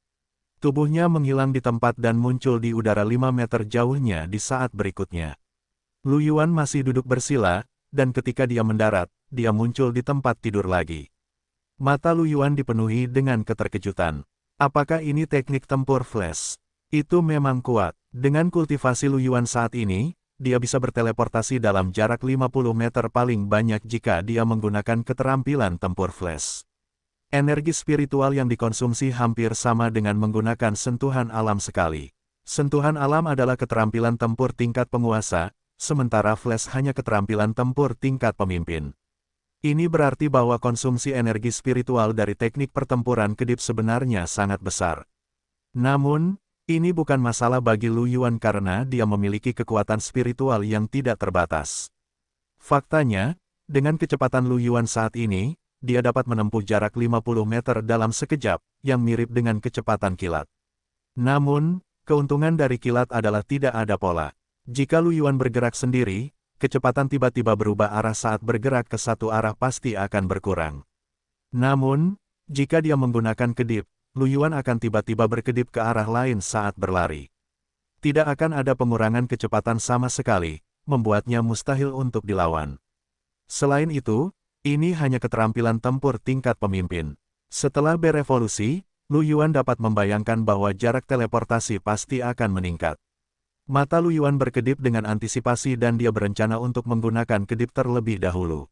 S1: Tubuhnya menghilang di tempat dan muncul di udara 5 meter jauhnya di saat berikutnya. Lu Yuan masih duduk bersila, dan ketika dia mendarat, dia muncul di tempat tidur lagi. Mata Lu Yuan dipenuhi dengan keterkejutan. Apakah ini teknik tempur flash? Itu memang kuat. Dengan kultivasi Lu Yuan saat ini, dia bisa berteleportasi dalam jarak 50 meter paling banyak jika dia menggunakan keterampilan tempur flash. Energi spiritual yang dikonsumsi hampir sama dengan menggunakan sentuhan alam sekali. Sentuhan alam adalah keterampilan tempur tingkat penguasa, sementara flash hanya keterampilan tempur tingkat pemimpin. Ini berarti bahwa konsumsi energi spiritual dari teknik pertempuran kedip sebenarnya sangat besar. Namun, ini bukan masalah bagi Lu Yuan karena dia memiliki kekuatan spiritual yang tidak terbatas. Faktanya, dengan kecepatan Lu Yuan saat ini, dia dapat menempuh jarak 50 meter dalam sekejap, yang mirip dengan kecepatan kilat. Namun, keuntungan dari kilat adalah tidak ada pola. Jika Lu Yuan bergerak sendiri, kecepatan tiba-tiba berubah arah saat bergerak ke satu arah pasti akan berkurang. Namun, jika dia menggunakan kedip, Lu Yuan akan tiba-tiba berkedip ke arah lain saat berlari. Tidak akan ada pengurangan kecepatan sama sekali, membuatnya mustahil untuk dilawan. Selain itu, ini hanya keterampilan tempur tingkat pemimpin. Setelah berevolusi, Lu Yuan dapat membayangkan bahwa jarak teleportasi pasti akan meningkat. Mata Lu Yuan berkedip dengan antisipasi dan dia berencana untuk menggunakan kedip terlebih dahulu.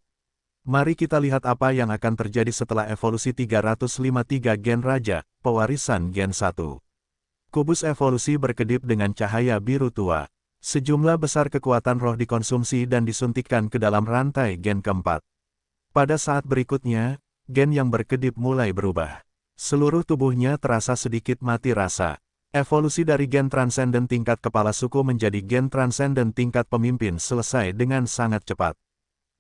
S1: Mari kita lihat apa yang akan terjadi setelah evolusi 353 Gen Raja, pewarisan Gen 1. Kubus evolusi berkedip dengan cahaya biru tua. Sejumlah besar kekuatan roh dikonsumsi dan disuntikkan ke dalam rantai gen keempat. Pada saat berikutnya, gen yang berkedip mulai berubah. Seluruh tubuhnya terasa sedikit mati rasa. Evolusi dari gen transenden tingkat kepala suku menjadi gen transenden tingkat pemimpin selesai dengan sangat cepat.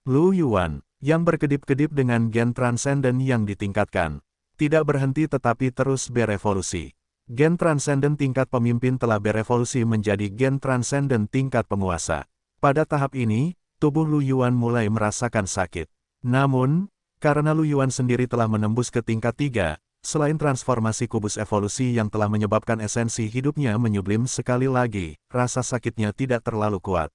S1: Lu Yuan, yang berkedip-kedip dengan gen transenden yang ditingkatkan, tidak berhenti tetapi terus berevolusi. Gen transenden tingkat pemimpin telah berevolusi menjadi gen transenden tingkat penguasa. Pada tahap ini, tubuh Lu Yuan mulai merasakan sakit. Namun, karena Lu Yuan sendiri telah menembus ke tingkat 3, selain transformasi kubus evolusi yang telah menyebabkan esensi hidupnya menyublim sekali lagi, rasa sakitnya tidak terlalu kuat.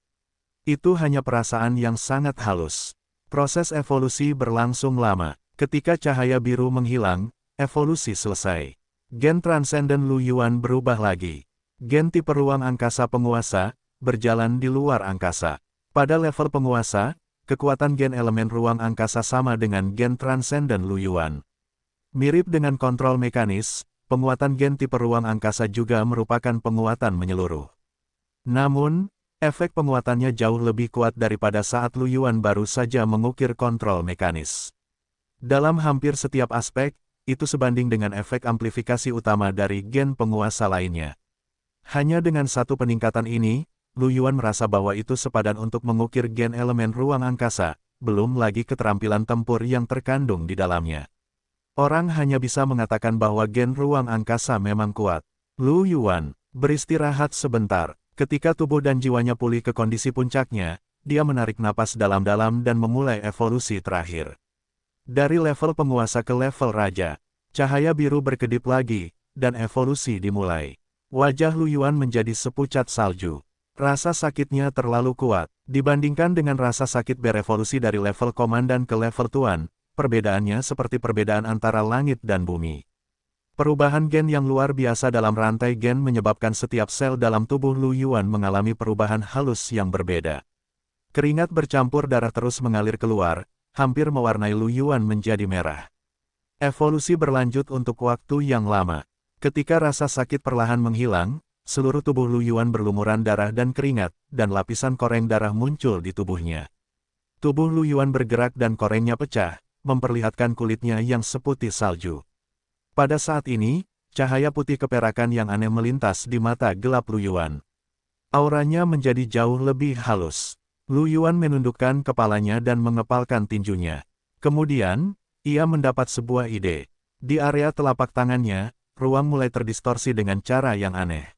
S1: Itu hanya perasaan yang sangat halus. Proses evolusi berlangsung lama. Ketika cahaya biru menghilang, evolusi selesai. Gen transenden Lu Yuan berubah lagi. Gen tipe ruang angkasa penguasa, berjalan di luar angkasa. Pada level penguasa, kekuatan gen elemen ruang angkasa sama dengan gen transenden Lu Yuan. Mirip dengan kontrol mekanis, penguatan gen tipe ruang angkasa juga merupakan penguatan menyeluruh. Namun, efek penguatannya jauh lebih kuat daripada saat Lu Yuan baru saja mengukir kontrol mekanis. Dalam hampir setiap aspek, itu sebanding dengan efek amplifikasi utama dari gen penguasa lainnya. Hanya dengan satu peningkatan ini, Lu Yuan merasa bahwa itu sepadan untuk mengukir gen elemen ruang angkasa, belum lagi keterampilan tempur yang terkandung di dalamnya. Orang hanya bisa mengatakan bahwa gen ruang angkasa memang kuat. Lu Yuan beristirahat sebentar. Ketika tubuh dan jiwanya pulih ke kondisi puncaknya, dia menarik napas dalam-dalam dan memulai evolusi terakhir. Dari level penguasa ke level raja, cahaya biru berkedip lagi, dan evolusi dimulai. Wajah Lu Yuan menjadi sepucat salju. Rasa sakitnya terlalu kuat. Dibandingkan dengan rasa sakit berevolusi dari level komandan ke level tuan, perbedaannya seperti perbedaan antara langit dan bumi. Perubahan gen yang luar biasa dalam rantai gen menyebabkan setiap sel dalam tubuh Lu Yuan mengalami perubahan halus yang berbeda. Keringat bercampur darah terus mengalir keluar, hampir mewarnai Lu Yuan menjadi merah. Evolusi berlanjut untuk waktu yang lama. Ketika rasa sakit perlahan menghilang, seluruh tubuh Lu Yuan berlumuran darah dan keringat, dan lapisan koreng darah muncul di tubuhnya. Tubuh Lu Yuan bergerak dan korengnya pecah, memperlihatkan kulitnya yang seputih salju. Pada saat ini, cahaya putih keperakan yang aneh melintas di mata gelap Lu Yuan. Auranya menjadi jauh lebih halus. Lu Yuan menundukkan kepalanya dan mengepalkan tinjunya. Kemudian, ia mendapat sebuah ide. Di area telapak tangannya, ruang mulai terdistorsi dengan cara yang aneh.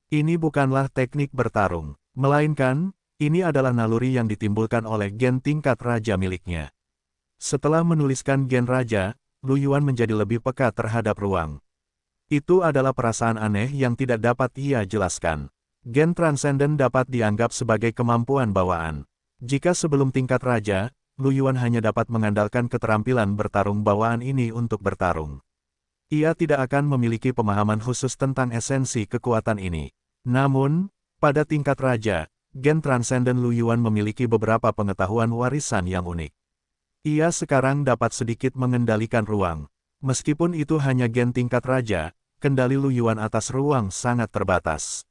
S1: Ini bukanlah teknik bertarung, melainkan, ini adalah naluri yang ditimbulkan oleh gen tingkat raja miliknya. Setelah menuliskan gen raja, Lu Yuan menjadi lebih peka terhadap ruang. Itu adalah perasaan aneh yang tidak dapat ia jelaskan. Gen transenden dapat dianggap sebagai kemampuan bawaan. Jika sebelum tingkat raja, Lu Yuan hanya dapat mengandalkan keterampilan bertarung bawaan ini untuk bertarung. Ia tidak akan memiliki pemahaman khusus tentang esensi kekuatan ini. Namun, pada tingkat raja, gen transenden Lu Yuan memiliki beberapa pengetahuan warisan yang unik. Ia sekarang dapat sedikit mengendalikan ruang. Meskipun itu hanya gen tingkat raja, kendali Lu Yuan atas ruang sangat terbatas.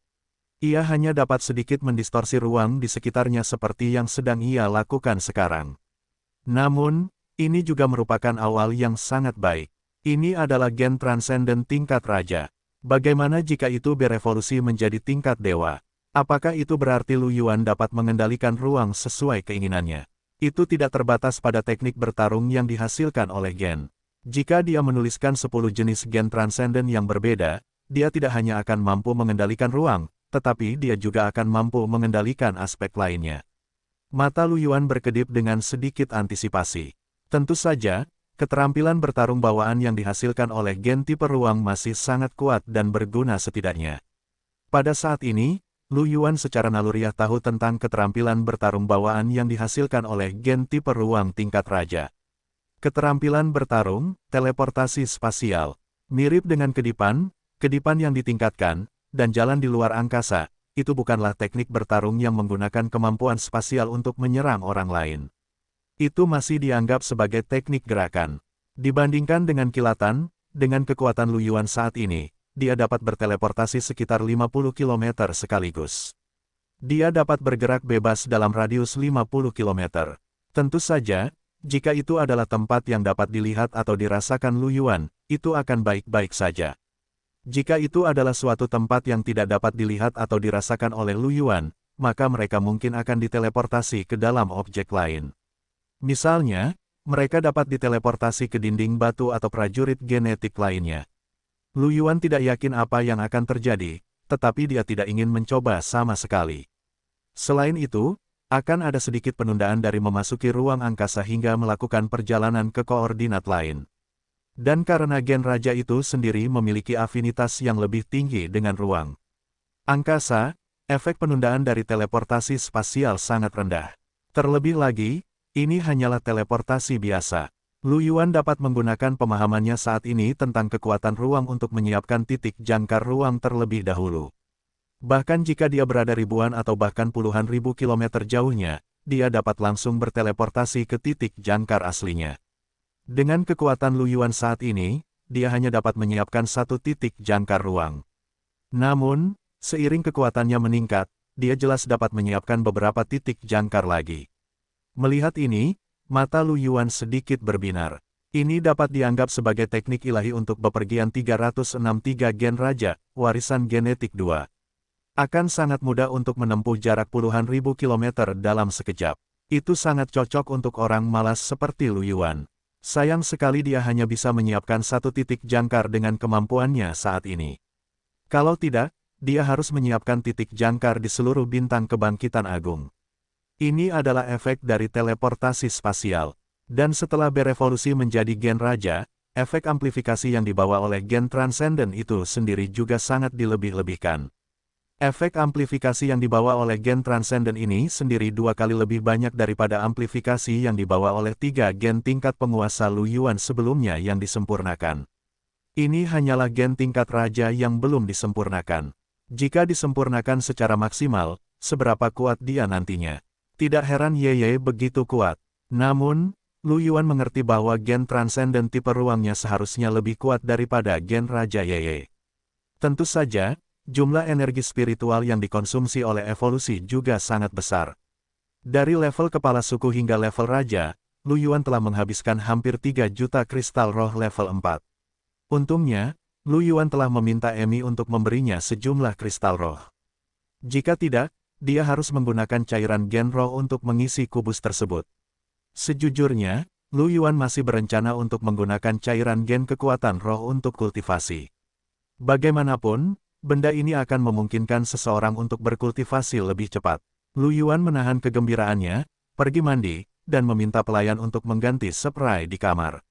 S1: Ia hanya dapat sedikit mendistorsi ruang di sekitarnya seperti yang sedang ia lakukan sekarang. Namun, ini juga merupakan awal yang sangat baik. Ini adalah gen transenden tingkat raja. Bagaimana jika itu berevolusi menjadi tingkat dewa? Apakah itu berarti Lu Yuan dapat mengendalikan ruang sesuai keinginannya? Itu tidak terbatas pada teknik bertarung yang dihasilkan oleh gen. Jika dia menuliskan 10 jenis gen transenden yang berbeda, dia tidak hanya akan mampu mengendalikan ruang, tetapi dia juga akan mampu mengendalikan aspek lainnya. Mata Lu Yuan berkedip dengan sedikit antisipasi. Tentu saja, keterampilan bertarung bawaan yang dihasilkan oleh gen tipe ruang masih sangat kuat dan berguna setidaknya. Pada saat ini, Lu Yuan secara naluriah tahu tentang keterampilan bertarung bawaan yang dihasilkan oleh gen tipe ruang tingkat raja. Keterampilan bertarung, teleportasi spasial, mirip dengan kedipan yang ditingkatkan, dan jalan di luar angkasa, itu bukanlah teknik bertarung yang menggunakan kemampuan spasial untuk menyerang orang lain. Itu masih dianggap sebagai teknik gerakan. Dibandingkan dengan kilatan, dengan kekuatan Lu Yuan saat ini, dia dapat berteleportasi sekitar 50 km sekaligus. Dia dapat bergerak bebas dalam radius 50 km. Tentu saja, jika itu adalah tempat yang dapat dilihat atau dirasakan Lu Yuan, itu akan baik-baik saja. Jika itu adalah suatu tempat yang tidak dapat dilihat atau dirasakan oleh Lu Yuan, maka mereka mungkin akan diteleportasi ke dalam objek lain. Misalnya, mereka dapat diteleportasi ke dinding batu atau prajurit genetik lainnya. Lu Yuan tidak yakin apa yang akan terjadi, tetapi dia tidak ingin mencoba sama sekali. Selain itu, akan ada sedikit penundaan dari memasuki ruang angkasa hingga melakukan perjalanan ke koordinat lain. Dan karena gen raja itu sendiri memiliki afinitas yang lebih tinggi dengan ruang angkasa, efek penundaan dari teleportasi spasial sangat rendah. Terlebih lagi, ini hanyalah teleportasi biasa. Lu Yuan dapat menggunakan pemahamannya saat ini tentang kekuatan ruang untuk menyiapkan titik jangkar ruang terlebih dahulu. Bahkan jika dia berada ribuan atau bahkan puluhan ribu kilometer jauhnya, dia dapat langsung berteleportasi ke titik jangkar aslinya. Dengan kekuatan Lu Yuan saat ini, dia hanya dapat menyiapkan satu titik jangkar ruang. Namun, seiring kekuatannya meningkat, dia jelas dapat menyiapkan beberapa titik jangkar lagi. Melihat ini, mata Lu Yuan sedikit berbinar. Ini dapat dianggap sebagai teknik ilahi untuk bepergian 363 gen raja, warisan genetik 2. Akan sangat mudah untuk menempuh jarak puluhan ribu kilometer dalam sekejap. Itu sangat cocok untuk orang malas seperti Lu Yuan. Sayang sekali dia hanya bisa menyiapkan satu titik jangkar dengan kemampuannya saat ini. Kalau tidak, dia harus menyiapkan titik jangkar di seluruh bintang kebangkitan agung. Ini adalah efek dari teleportasi spasial. Dan setelah berevolusi menjadi gen raja, efek amplifikasi yang dibawa oleh gen transenden itu sendiri juga sangat dilebih-lebihkan. Efek amplifikasi yang dibawa oleh gen transenden ini sendiri 2 kali lebih banyak daripada amplifikasi yang dibawa oleh 3 gen tingkat penguasa Lu Yuan sebelumnya yang disempurnakan. Ini hanyalah gen tingkat raja yang belum disempurnakan. Jika disempurnakan secara maksimal, seberapa kuat dia nantinya? Tidak heran Yeye begitu kuat. Namun, Lu Yuan mengerti bahwa gen transenden tipe ruangnya seharusnya lebih kuat daripada gen Raja Yeye. Tentu saja, jumlah energi spiritual yang dikonsumsi oleh evolusi juga sangat besar. Dari level kepala suku hingga level raja, Lu Yuan telah menghabiskan hampir 3 juta kristal roh level 4. Untungnya, Lu Yuan telah meminta Emi untuk memberinya sejumlah kristal roh. Jika tidak, dia harus menggunakan cairan gen roh untuk mengisi kubus tersebut. Sejujurnya, Lu Yuan masih berencana untuk menggunakan cairan gen kekuatan roh untuk kultivasi. Bagaimanapun, benda ini akan memungkinkan seseorang untuk berkultivasi lebih cepat. Lu Yuan menahan kegembiraannya, pergi mandi, dan meminta pelayan untuk mengganti spray di kamar.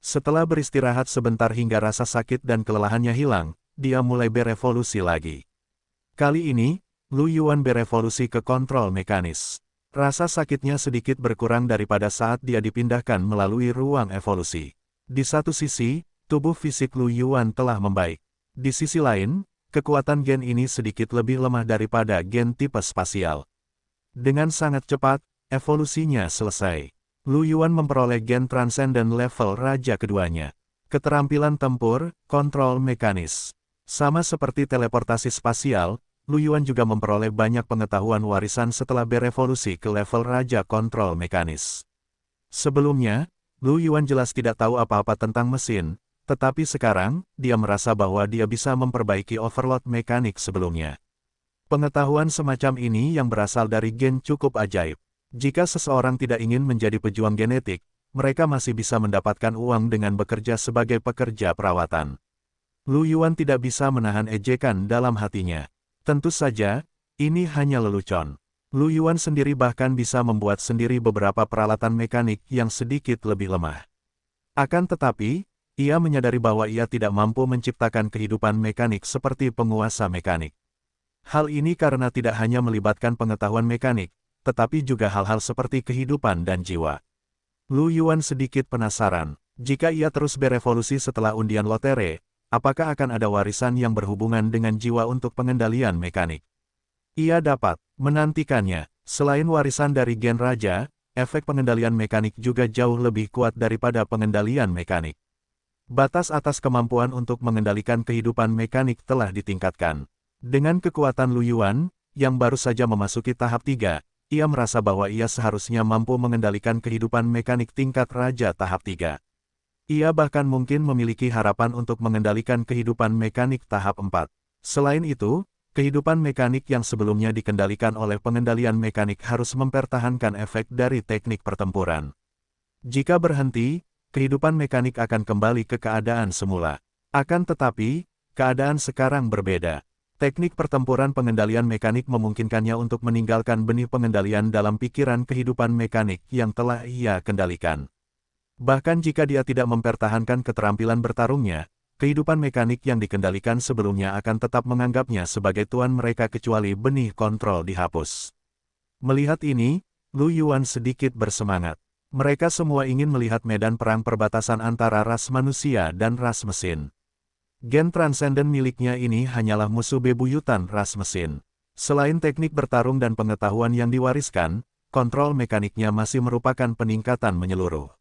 S1: Setelah beristirahat sebentar hingga rasa sakit dan kelelahannya hilang, dia mulai berevolusi lagi. Kali ini, Lu Yuan berevolusi ke kontrol mekanis. Rasa sakitnya sedikit berkurang daripada saat dia dipindahkan melalui ruang evolusi. Di satu sisi, tubuh fisik Lu Yuan telah membaik. Di sisi lain, kekuatan gen ini sedikit lebih lemah daripada gen tipe spasial. Dengan sangat cepat, evolusinya selesai. Lu Yuan memperoleh gen transenden level raja keduanya. Keterampilan tempur, kontrol mekanis. Sama seperti teleportasi spasial, Lu Yuan juga memperoleh banyak pengetahuan warisan setelah berevolusi ke level raja kontrol mekanis. Sebelumnya, Lu Yuan jelas tidak tahu apa-apa tentang mesin, tetapi sekarang, dia merasa bahwa dia bisa memperbaiki overload mekanik sebelumnya. Pengetahuan semacam ini yang berasal dari gen cukup ajaib. Jika seseorang tidak ingin menjadi pejuang genetik, mereka masih bisa mendapatkan uang dengan bekerja sebagai pekerja perawatan. Lu Yuan tidak bisa menahan ejekan dalam hatinya. Tentu saja, ini hanya lelucon. Lu Yuan sendiri bahkan bisa membuat sendiri beberapa peralatan mekanik yang sedikit lebih lemah. Akan tetapi, ia menyadari bahwa ia tidak mampu menciptakan kehidupan mekanik seperti penguasa mekanik. Hal ini karena tidak hanya melibatkan pengetahuan mekanik, tetapi juga hal-hal seperti kehidupan dan jiwa. Lu Yuan sedikit penasaran, jika ia terus berevolusi setelah undian lotre, apakah akan ada warisan yang berhubungan dengan jiwa untuk pengendalian mekanik? Ia dapat menantikannya. Selain warisan dari gen raja, efek pengendalian mekanik juga jauh lebih kuat daripada pengendalian mekanik. Batas atas kemampuan untuk mengendalikan kehidupan mekanik telah ditingkatkan. Dengan kekuatan Lu Yuan, yang baru saja memasuki tahap 3, ia merasa bahwa ia seharusnya mampu mengendalikan kehidupan mekanik tingkat Raja tahap 3. Ia bahkan mungkin memiliki harapan untuk mengendalikan kehidupan mekanik tahap 4. Selain itu, kehidupan mekanik yang sebelumnya dikendalikan oleh pengendalian mekanik harus mempertahankan efek dari teknik pertempuran. Jika berhenti, kehidupan mekanik akan kembali ke keadaan semula. Akan tetapi, keadaan sekarang berbeda. Teknik pertempuran pengendalian mekanik memungkinkannya untuk meninggalkan benih pengendalian dalam pikiran kehidupan mekanik yang telah ia kendalikan. Bahkan jika dia tidak mempertahankan keterampilan bertarungnya, kehidupan mekanik yang dikendalikan sebelumnya akan tetap menganggapnya sebagai tuan mereka kecuali benih kontrol dihapus. Melihat ini, Lu Yuan sedikit bersemangat. Mereka semua ingin melihat medan perang perbatasan antara ras manusia dan ras mesin. Gen transenden miliknya ini hanyalah musuh bebuyutan ras mesin. Selain teknik bertarung dan pengetahuan yang diwariskan, kontrol mekaniknya masih merupakan peningkatan menyeluruh.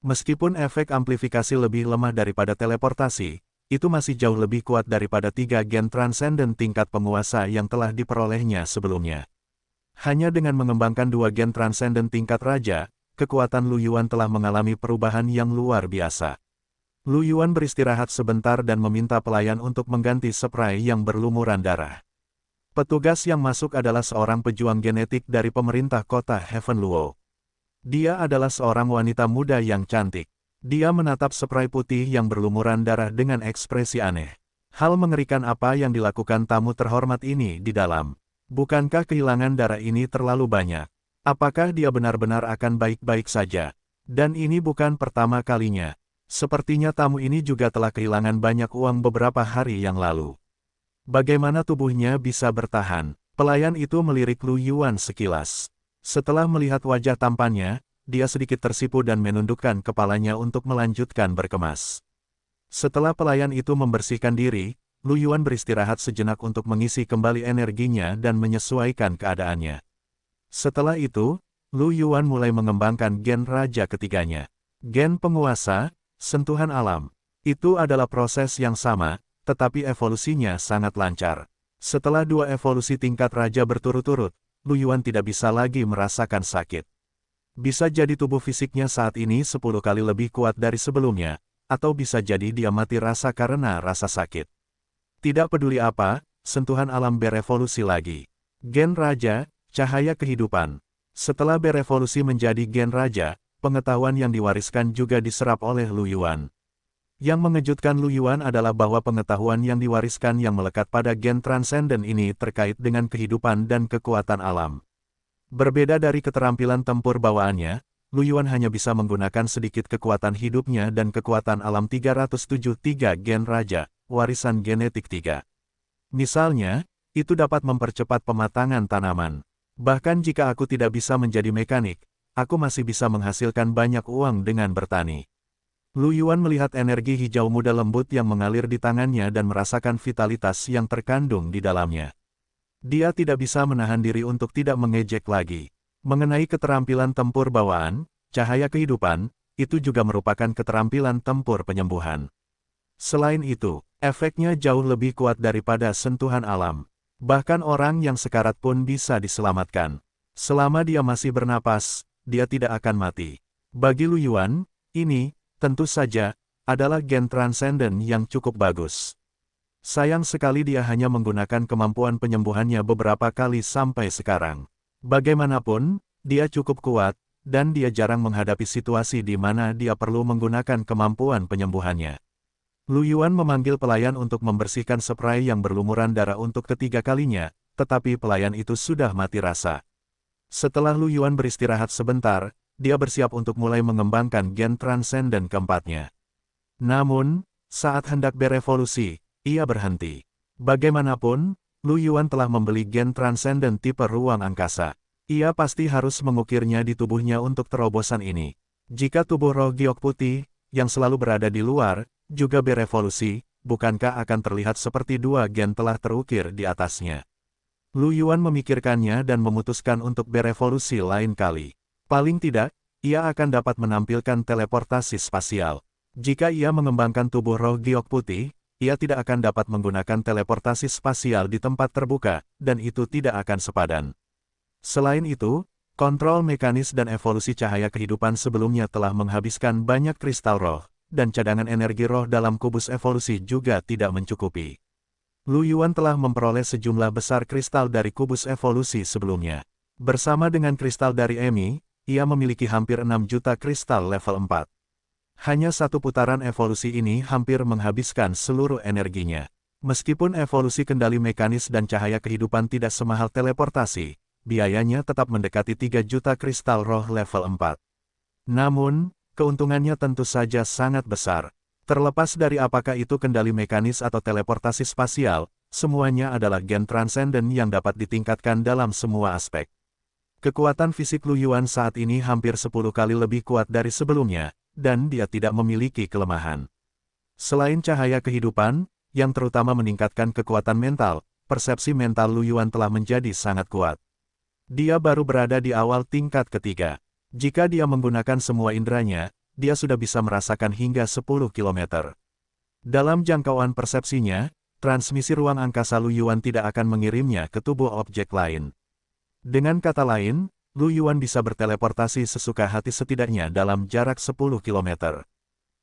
S1: Meskipun efek amplifikasi lebih lemah daripada teleportasi, itu masih jauh lebih kuat daripada 3 gen transenden tingkat penguasa yang telah diperolehnya sebelumnya. Hanya dengan mengembangkan 2 gen transenden tingkat raja, kekuatan Lu Yuan telah mengalami perubahan yang luar biasa. Lu Yuan beristirahat sebentar dan meminta pelayan untuk mengganti spray yang berlumuran darah. Petugas yang masuk adalah seorang pejuang genetik dari pemerintah kota Heaven Luo. Dia adalah seorang wanita muda yang cantik. Dia menatap spray putih yang berlumuran darah dengan ekspresi aneh. Hal mengerikan apa yang dilakukan tamu terhormat ini di dalam? Bukankah kehilangan darah ini terlalu banyak? Apakah dia benar-benar akan baik-baik saja? Dan ini bukan pertama kalinya. Sepertinya tamu ini juga telah kehilangan banyak uang beberapa hari yang lalu. Bagaimana tubuhnya bisa bertahan? Pelayan itu melirik Lu Yuan sekilas. Setelah melihat wajah tampannya, dia sedikit tersipu dan menundukkan kepalanya untuk melanjutkan berkemas. Setelah pelayan itu membersihkan diri, Lu Yuan beristirahat sejenak untuk mengisi kembali energinya dan menyesuaikan keadaannya. Setelah itu, Lu Yuan mulai mengembangkan gen raja ketiganya. Gen penguasa, sentuhan alam. Itu adalah proses yang sama, tetapi evolusinya sangat lancar. Setelah 2 evolusi tingkat raja berturut-turut, Lu Yuan tidak bisa lagi merasakan sakit. Bisa jadi tubuh fisiknya saat ini 10 kali lebih kuat dari sebelumnya, atau bisa jadi dia mati rasa karena rasa sakit. Tidak peduli apa, sentuhan alam berevolusi lagi. Gen raja, cahaya kehidupan. Setelah berevolusi menjadi gen raja, pengetahuan yang diwariskan juga diserap oleh Lu Yuan. Yang mengejutkan Lu Yuan adalah bahwa pengetahuan yang diwariskan yang melekat pada gen transenden ini terkait dengan kehidupan dan kekuatan alam. Berbeda dari keterampilan tempur bawaannya, Lu Yuan hanya bisa menggunakan sedikit kekuatan hidupnya dan kekuatan alam 373 gen raja, warisan genetik 3. Misalnya, itu dapat mempercepat pematangan tanaman. Bahkan jika aku tidak bisa menjadi mekanik, aku masih bisa menghasilkan banyak uang dengan bertani. Lu Yuan melihat energi hijau muda lembut yang mengalir di tangannya dan merasakan vitalitas yang terkandung di dalamnya. Dia tidak bisa menahan diri untuk tidak mengejek lagi. Mengenai keterampilan tempur bawaan, cahaya kehidupan, itu juga merupakan keterampilan tempur penyembuhan. Selain itu, efeknya jauh lebih kuat daripada sentuhan alam. Bahkan orang yang sekarat pun bisa diselamatkan. Selama dia masih bernapas, dia tidak akan mati. Bagi Lu Yuan, ini, tentu saja, adalah gen transenden yang cukup bagus. Sayang sekali dia hanya menggunakan kemampuan penyembuhannya beberapa kali sampai sekarang. Bagaimanapun, dia cukup kuat, dan dia jarang menghadapi situasi di mana dia perlu menggunakan kemampuan penyembuhannya. Lu Yuan memanggil pelayan untuk membersihkan spray yang berlumuran darah untuk ketiga kalinya, tetapi pelayan itu sudah mati rasa. Setelah Lu Yuan beristirahat sebentar, dia bersiap untuk mulai mengembangkan gen transenden keempatnya. Namun, saat hendak berevolusi, ia berhenti. Bagaimanapun, Lu Yuan telah membeli gen transenden tipe ruang angkasa. Ia pasti harus mengukirnya di tubuhnya untuk terobosan ini. Jika tubuh roh giok putih, yang selalu berada di luar, juga berevolusi, bukankah akan terlihat seperti 2 gen telah terukir di atasnya? Lu Yuan memikirkannya dan memutuskan untuk berevolusi lain kali. Paling tidak, ia akan dapat menampilkan teleportasi spasial. Jika ia mengembangkan tubuh roh giok putih, ia tidak akan dapat menggunakan teleportasi spasial di tempat terbuka, dan itu tidak akan sepadan. Selain itu, kontrol mekanis dan evolusi cahaya kehidupan sebelumnya telah menghabiskan banyak kristal roh, dan cadangan energi roh dalam kubus evolusi juga tidak mencukupi. Lu Yuan telah memperoleh sejumlah besar kristal dari kubus evolusi sebelumnya. Bersama dengan kristal dari Emi, ia memiliki hampir 6 juta kristal level 4. Hanya satu putaran evolusi ini hampir menghabiskan seluruh energinya. Meskipun evolusi kendali mekanis dan cahaya kehidupan tidak semahal teleportasi, biayanya tetap mendekati 3 juta kristal roh level 4. Namun, keuntungannya tentu saja sangat besar. Terlepas dari apakah itu kendali mekanis atau teleportasi spasial, semuanya adalah gen transenden yang dapat ditingkatkan dalam semua aspek. Kekuatan fisik Lu Yuan saat ini hampir 10 kali lebih kuat dari sebelumnya, dan dia tidak memiliki kelemahan. Selain cahaya kehidupan, yang terutama meningkatkan kekuatan mental, persepsi mental Lu Yuan telah menjadi sangat kuat. Dia baru berada di awal tingkat ketiga. Jika dia menggunakan semua inderanya, dia sudah bisa merasakan hingga 10 km. Dalam jangkauan persepsinya, transmisi ruang angkasa Lu Yuan tidak akan mengirimnya ke tubuh objek lain. Dengan kata lain, Lu Yuan bisa berteleportasi sesuka hati setidaknya dalam jarak 10 km.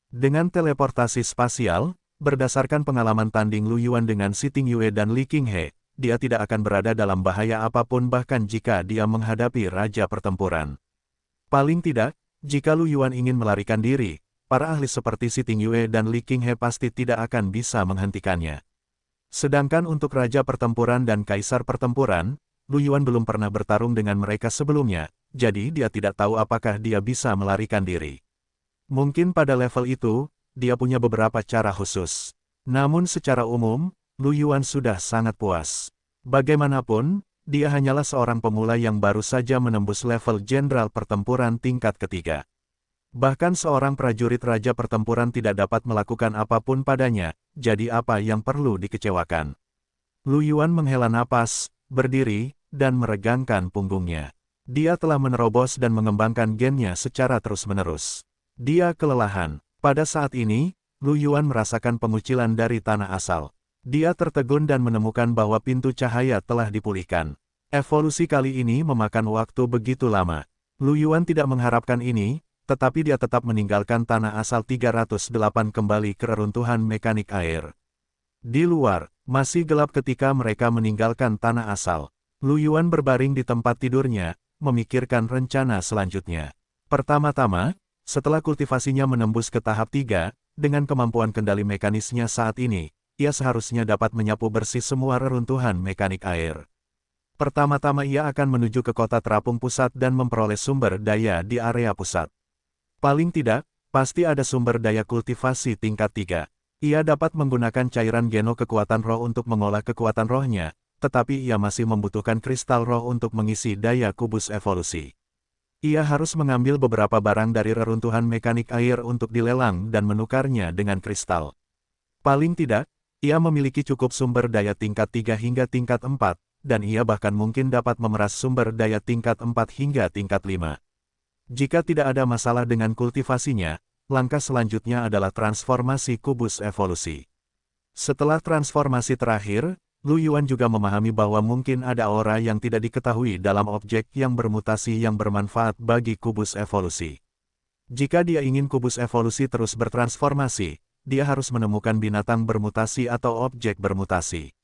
S1: Dengan teleportasi spasial, berdasarkan pengalaman tanding Lu Yuan dengan Si Tingyue dan Li Qinghe, dia tidak akan berada dalam bahaya apapun bahkan jika dia menghadapi raja pertempuran. Paling tidak, jika Lu Yuan ingin melarikan diri, para ahli seperti Si Tingyue dan Li Qinghe pasti tidak akan bisa menghentikannya. Sedangkan untuk raja pertempuran dan kaisar pertempuran, Lu Yuan belum pernah bertarung dengan mereka sebelumnya, jadi dia tidak tahu apakah dia bisa melarikan diri. Mungkin pada level itu, dia punya beberapa cara khusus. Namun secara umum, Lu Yuan sudah sangat puas. Bagaimanapun, dia hanyalah seorang pemula yang baru saja menembus level jenderal pertempuran tingkat ketiga. Bahkan seorang prajurit raja pertempuran tidak dapat melakukan apapun padanya, jadi apa yang perlu dikecewakan? Lu Yuan menghela napas, berdiri, dan meregangkan punggungnya. Dia telah menerobos dan mengembangkan gennya secara terus-menerus. Dia kelelahan. Pada saat ini, Lu Yuan merasakan pengucilan dari tanah asal. Dia tertegun dan menemukan bahwa pintu cahaya telah dipulihkan. Evolusi kali ini memakan waktu begitu lama. Lu Yuan tidak mengharapkan ini, tetapi dia tetap meninggalkan tanah asal 308 kembali ke reruntuhan mekanik air. Di luar, masih gelap ketika mereka meninggalkan tanah asal. Lu Yuan berbaring di tempat tidurnya, memikirkan rencana selanjutnya. Pertama-tama, setelah kultivasinya menembus ke tahap 3, dengan kemampuan kendali mekanisnya saat ini, ia seharusnya dapat menyapu bersih semua reruntuhan mekanik air. Pertama-tama ia akan menuju ke kota terapung pusat dan memperoleh sumber daya di area pusat. Paling tidak, pasti ada sumber daya kultivasi tingkat 3. Ia dapat menggunakan cairan geno kekuatan roh untuk mengolah kekuatan rohnya, tetapi ia masih membutuhkan kristal roh untuk mengisi daya kubus evolusi. Ia harus mengambil beberapa barang dari reruntuhan mekanik air untuk dilelang dan menukarnya dengan kristal. Paling tidak, ia memiliki cukup sumber daya tingkat 3 hingga tingkat 4, dan ia bahkan mungkin dapat memeras sumber daya tingkat 4 hingga tingkat 5. Jika tidak ada masalah dengan kultivasinya, langkah selanjutnya adalah transformasi kubus evolusi. Setelah transformasi terakhir, Lu Yuan juga memahami bahwa mungkin ada aura yang tidak diketahui dalam objek yang bermutasi yang bermanfaat bagi kubus evolusi. Jika dia ingin kubus evolusi terus bertransformasi, dia harus menemukan binatang bermutasi atau objek bermutasi.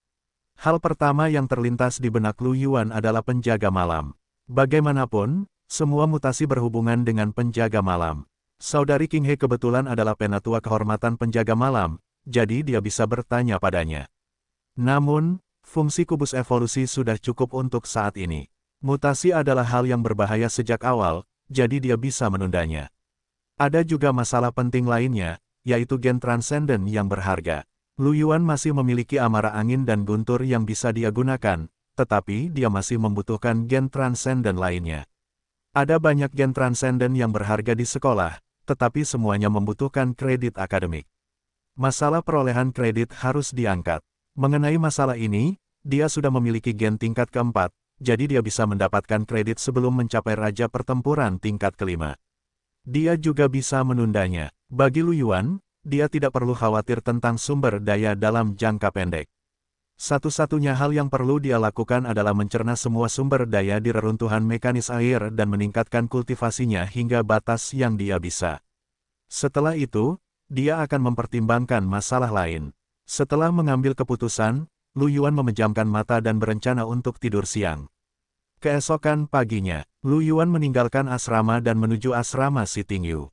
S1: Hal pertama yang terlintas di benak Lu Yuan adalah penjaga malam. Bagaimanapun, semua mutasi berhubungan dengan penjaga malam. Saudari Qinghe kebetulan adalah penatua kehormatan penjaga malam, jadi dia bisa bertanya padanya. Namun, fungsi kubus evolusi sudah cukup untuk saat ini. Mutasi adalah hal yang berbahaya sejak awal, jadi dia bisa menundanya. Ada juga masalah penting lainnya, yaitu gen transenden yang berharga. Lu Yuan masih memiliki amarah angin dan guntur yang bisa dia gunakan, tetapi dia masih membutuhkan gen transenden lainnya. Ada banyak gen transenden yang berharga di sekolah, tetapi semuanya membutuhkan kredit akademik. Masalah perolehan kredit harus diangkat. Mengenai masalah ini, dia sudah memiliki gen tingkat keempat, jadi dia bisa mendapatkan kredit sebelum mencapai Raja Pertempuran tingkat kelima. Dia juga bisa menundanya. Bagi Lu Yuan, dia tidak perlu khawatir tentang sumber daya dalam jangka pendek. Satu-satunya hal yang perlu dia lakukan adalah mencerna semua sumber daya di reruntuhan mekanis air dan meningkatkan kultivasinya hingga batas yang dia bisa. Setelah itu, dia akan mempertimbangkan masalah lain. Setelah mengambil keputusan, Lu Yuan memejamkan mata dan berencana untuk tidur siang. Keesokan paginya, Lu Yuan meninggalkan asrama dan menuju asrama Si Tingyu.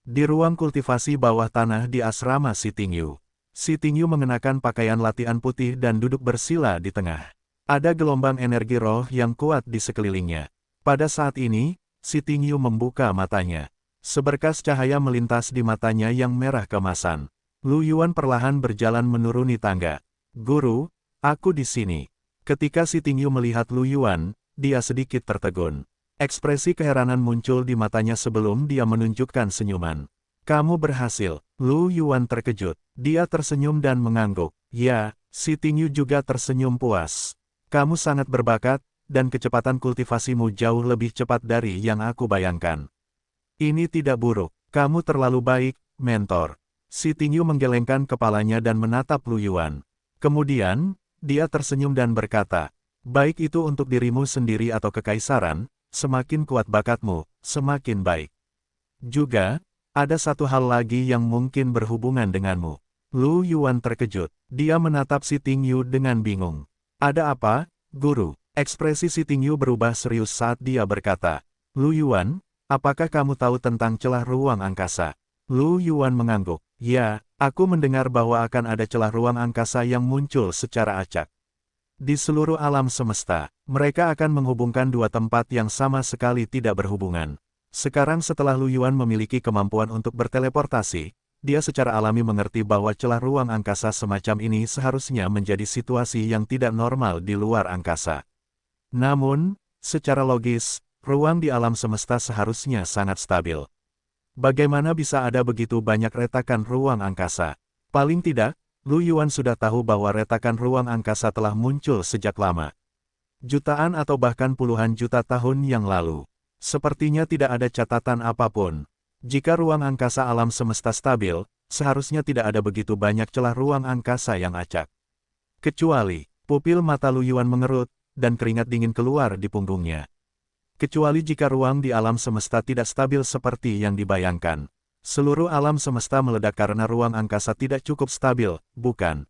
S1: Di ruang kultivasi bawah tanah di asrama Si Tingyu, Si Tingyu mengenakan pakaian latihan putih dan duduk bersila di tengah. Ada gelombang energi roh yang kuat di sekelilingnya. Pada saat ini, Si Tingyu membuka matanya. Seberkas cahaya melintas di matanya yang merah kemasan. Lu Yuan perlahan berjalan menuruni tangga. "Guru, aku di sini." Ketika Si Tingyu melihat Lu Yuan, dia sedikit tertegun. Ekspresi keheranan muncul di matanya sebelum dia menunjukkan senyuman. "Kamu berhasil." Lu Yuan terkejut. Dia tersenyum dan mengangguk. "Ya." Si Tingyu juga tersenyum puas. "Kamu sangat berbakat, dan kecepatan kultivasimu jauh lebih cepat dari yang aku bayangkan. Ini tidak buruk. Kamu terlalu baik, mentor." Si Tingyu menggelengkan kepalanya dan menatap Lu Yuan. Kemudian, dia tersenyum dan berkata, "Baik itu untuk dirimu sendiri atau kekaisaran, semakin kuat bakatmu, semakin baik. Juga, ada satu hal lagi yang mungkin berhubungan denganmu." Lu Yuan terkejut. Dia menatap Si Tingyu dengan bingung. "Ada apa, guru?" Ekspresi Si Tingyu berubah serius saat dia berkata, "Lu Yuan, apakah kamu tahu tentang celah ruang angkasa?" Lu Yuan mengangguk. "Ya, aku mendengar bahwa akan ada celah ruang angkasa yang muncul secara acak di seluruh alam semesta. Mereka akan menghubungkan dua tempat yang sama sekali tidak berhubungan." Sekarang setelah Lu Yuan memiliki kemampuan untuk berteleportasi, dia secara alami mengerti bahwa celah ruang angkasa semacam ini seharusnya menjadi situasi yang tidak normal di luar angkasa. Namun, secara logis, ruang di alam semesta seharusnya sangat stabil. Bagaimana bisa ada begitu banyak retakan ruang angkasa? Paling tidak, Lu Yuan sudah tahu bahwa retakan ruang angkasa telah muncul sejak lama. Jutaan atau bahkan puluhan juta tahun yang lalu. Sepertinya tidak ada catatan apapun. Jika ruang angkasa alam semesta stabil, seharusnya tidak ada begitu banyak celah ruang angkasa yang acak. Kecuali, pupil mata Lu Yuan mengerut, dan keringat dingin keluar di punggungnya. Kecuali jika ruang di alam semesta tidak stabil seperti yang dibayangkan. Seluruh alam semesta meledak karena ruang angkasa tidak cukup stabil, bukan?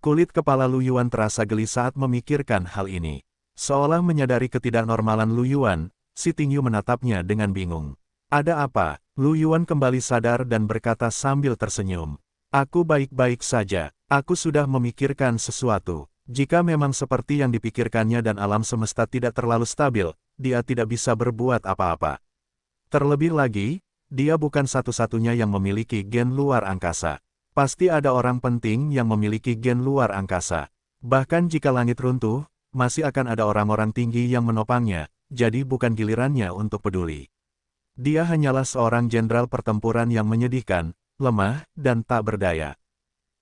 S1: Kulit kepala Lu Yuan terasa geli saat memikirkan hal ini. Seolah menyadari ketidaknormalan Lu Yuan, Si Tingyu menatapnya dengan bingung. "Ada apa?" Lu Yuan kembali sadar dan berkata sambil tersenyum. "Aku baik-baik saja. Aku sudah memikirkan sesuatu. Jika memang seperti yang dipikirkannya dan alam semesta tidak terlalu stabil, dia tidak bisa berbuat apa-apa. Terlebih lagi, dia bukan satu-satunya yang memiliki gen luar angkasa. Pasti ada orang penting yang memiliki gen luar angkasa. Bahkan jika langit runtuh, masih akan ada orang-orang tinggi yang menopangnya. Jadi bukan gilirannya untuk peduli. Dia hanyalah seorang jenderal pertempuran yang menyedihkan, lemah, dan tak berdaya."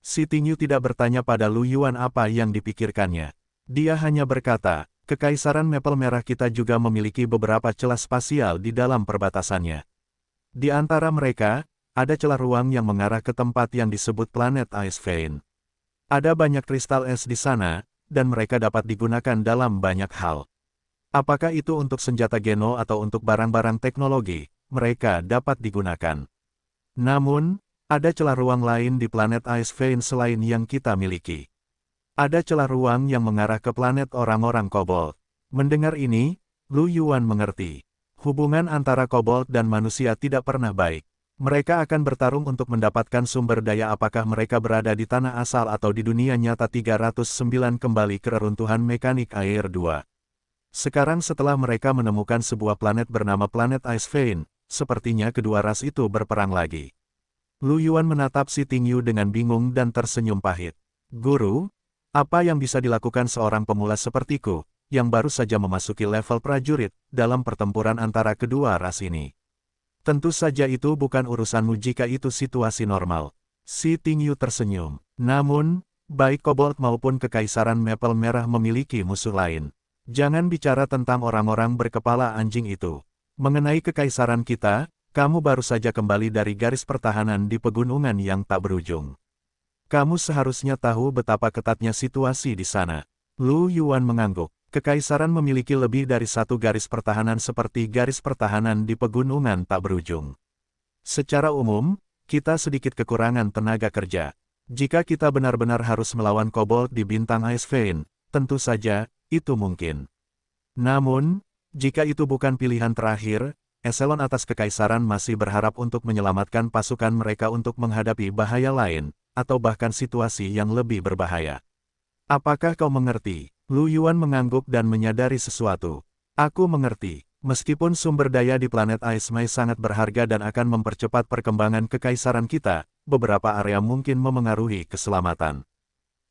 S1: Si Tingyu tidak bertanya pada Lu Yuan apa yang dipikirkannya. Dia hanya berkata, "Kekaisaran Maple Merah kita juga memiliki beberapa celah spasial di dalam perbatasannya. Di antara mereka, ada celah ruang yang mengarah ke tempat yang disebut planet Ice Vein. Ada banyak kristal es di sana, dan mereka dapat digunakan dalam banyak hal. Apakah itu untuk senjata Geno atau untuk barang-barang teknologi, mereka dapat digunakan. Namun, ada celah ruang lain di planet Ice Vein selain yang kita miliki. Ada celah ruang yang mengarah ke planet orang-orang kobold." Mendengar ini, Lu Yuan mengerti. Hubungan antara kobold dan manusia tidak pernah baik. Mereka akan bertarung untuk mendapatkan sumber daya apakah mereka berada di tanah asal atau di dunia nyata 309 kembali ke reruntuhan mekanik air 2. Sekarang setelah mereka menemukan sebuah planet bernama planet Ice Vein, sepertinya kedua ras itu berperang lagi. Lu Yuan menatap Si Tingyu dengan bingung dan tersenyum pahit. "Guru, apa yang bisa dilakukan seorang pemula sepertiku, yang baru saja memasuki level prajurit, dalam pertempuran antara kedua ras ini?" "Tentu saja itu bukan urusanmu jika itu situasi normal." Si Tingyu tersenyum. "Namun, baik kobold maupun kekaisaran Maple Merah memiliki musuh lain. Jangan bicara tentang orang-orang berkepala anjing itu. Mengenai kekaisaran kita, kamu baru saja kembali dari garis pertahanan di pegunungan yang tak berujung. Kamu seharusnya tahu betapa ketatnya situasi di sana. Lu Yuan mengangguk. Kekaisaran memiliki lebih dari satu garis pertahanan seperti garis pertahanan di pegunungan tak berujung. Secara umum, kita sedikit kekurangan tenaga kerja. Jika kita benar-benar harus melawan kobold di bintang Ice Vein, tentu saja, itu mungkin. Namun, jika itu bukan pilihan terakhir, eselon atas kekaisaran masih berharap untuk menyelamatkan pasukan mereka untuk menghadapi bahaya lain, atau bahkan situasi yang lebih berbahaya. Apakah kau mengerti? Lu Yuan mengangguk dan menyadari sesuatu. Aku mengerti. Meskipun sumber daya di planet Ice Mai sangat berharga dan akan mempercepat perkembangan kekaisaran kita, beberapa area mungkin memengaruhi keselamatan.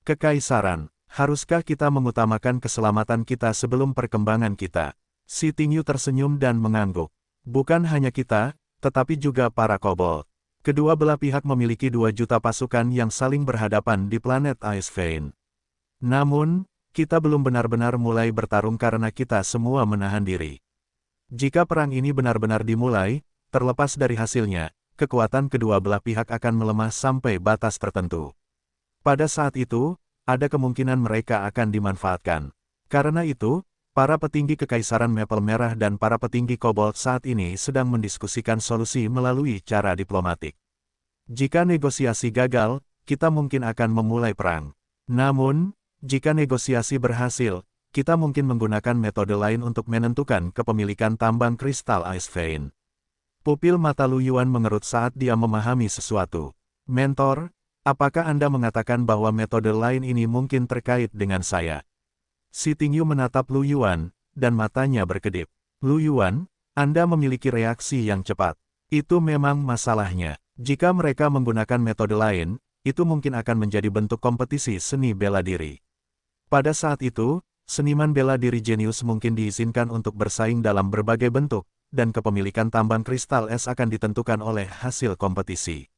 S1: Kekaisaran, haruskah kita mengutamakan keselamatan kita sebelum perkembangan kita? Si Tingyu tersenyum dan mengangguk. Bukan hanya kita, tetapi juga para kobold. Kedua belah pihak memiliki 2 juta pasukan yang saling berhadapan di planet Ice Vein. Namun, kita belum benar-benar mulai bertarung karena kita semua menahan diri. Jika perang ini benar-benar dimulai, terlepas dari hasilnya, kekuatan kedua belah pihak akan melemah sampai batas tertentu. Pada saat itu, ada kemungkinan mereka akan dimanfaatkan. Karena itu, para petinggi kekaisaran Maple Merah dan para petinggi Kobold saat ini sedang mendiskusikan solusi melalui cara diplomatik. Jika negosiasi gagal, kita mungkin akan memulai perang. Namun, jika negosiasi berhasil, kita mungkin menggunakan metode lain untuk menentukan kepemilikan tambang kristal Ice Vein. Pupil mata Lu Yuan mengerut saat dia memahami sesuatu. Mentor, apakah Anda mengatakan bahwa metode lain ini mungkin terkait dengan saya? Si Tingyu menatap Lu Yuan, dan matanya berkedip. Lu Yuan, Anda memiliki reaksi yang cepat. Itu memang masalahnya. Jika mereka menggunakan metode lain, itu mungkin akan menjadi bentuk kompetisi seni bela diri. Pada saat itu, seniman bela diri jenius mungkin diizinkan untuk bersaing dalam berbagai bentuk, dan kepemilikan tambang kristal es akan ditentukan oleh hasil kompetisi.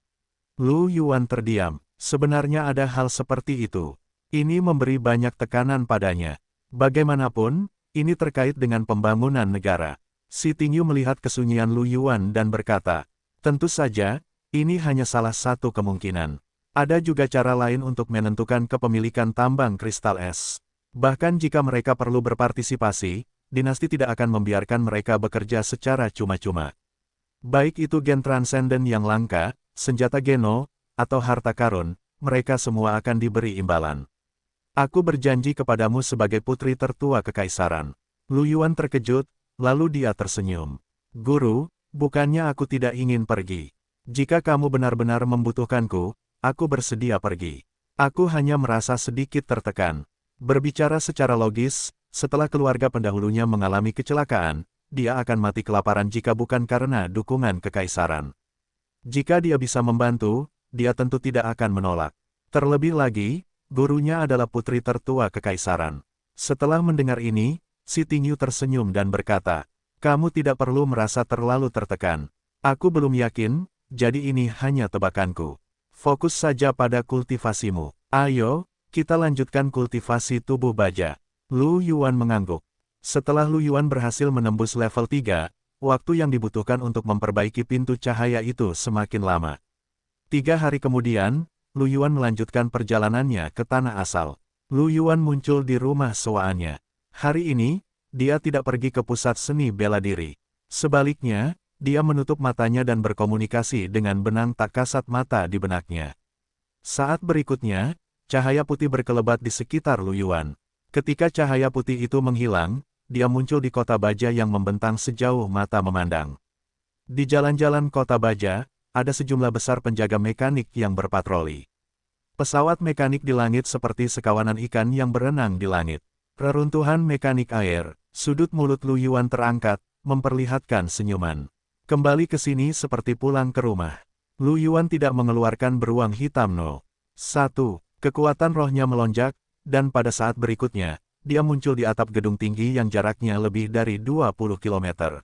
S1: Lu Yuan terdiam. Sebenarnya ada hal seperti itu. Ini memberi banyak tekanan padanya. Bagaimanapun, ini terkait dengan pembangunan negara. Si Tingyu melihat kesunyian Lu Yuan dan berkata, tentu saja, ini hanya salah satu kemungkinan. Ada juga cara lain untuk menentukan kepemilikan tambang kristal es. Bahkan jika mereka perlu berpartisipasi, dinasti tidak akan membiarkan mereka bekerja secara cuma-cuma. Baik itu gen transenden yang langka, senjata geno, atau harta karun, mereka semua akan diberi imbalan. Aku berjanji kepadamu sebagai putri tertua kekaisaran. Lu Yuan terkejut, lalu dia tersenyum. Guru, bukannya aku tidak ingin pergi. Jika kamu benar-benar membutuhkanku, aku bersedia pergi. Aku hanya merasa sedikit tertekan. Berbicara secara logis, setelah keluarga pendahulunya mengalami kecelakaan, dia akan mati kelaparan jika bukan karena dukungan kekaisaran. Jika dia bisa membantu, dia tentu tidak akan menolak. Terlebih lagi, gurunya adalah putri tertua kekaisaran. Setelah mendengar ini, si Tingyu tersenyum dan berkata, kamu tidak perlu merasa terlalu tertekan. Aku belum yakin, jadi ini hanya tebakanku. Fokus saja pada kultivasimu. Ayo, kita lanjutkan kultivasi tubuh baja. Lu Yuan mengangguk. Setelah Lu Yuan berhasil menembus level 3, waktu yang dibutuhkan untuk memperbaiki pintu cahaya itu semakin lama. 3 hari kemudian, Lu Yuan melanjutkan perjalanannya ke tanah asal. Lu Yuan muncul di rumah sewaannya. Hari ini, dia tidak pergi ke pusat seni bela diri. Sebaliknya, dia menutup matanya dan berkomunikasi dengan benang tak kasat mata di benaknya. Saat berikutnya, cahaya putih berkelebat di sekitar Lu Yuan. Ketika cahaya putih itu menghilang, dia muncul di kota baja yang membentang sejauh mata memandang. Di jalan-jalan kota baja, ada sejumlah besar penjaga mekanik yang berpatroli. Pesawat mekanik di langit seperti sekawanan ikan yang berenang di langit. Reruntuhan mekanik air, sudut mulut Lu Yuan terangkat, memperlihatkan senyuman. Kembali ke sini seperti pulang ke rumah. Lu Yuan tidak mengeluarkan beruang hitam no. 1. Kekuatan rohnya melonjak, dan pada saat berikutnya, dia muncul di atap gedung tinggi yang jaraknya lebih dari 20 km.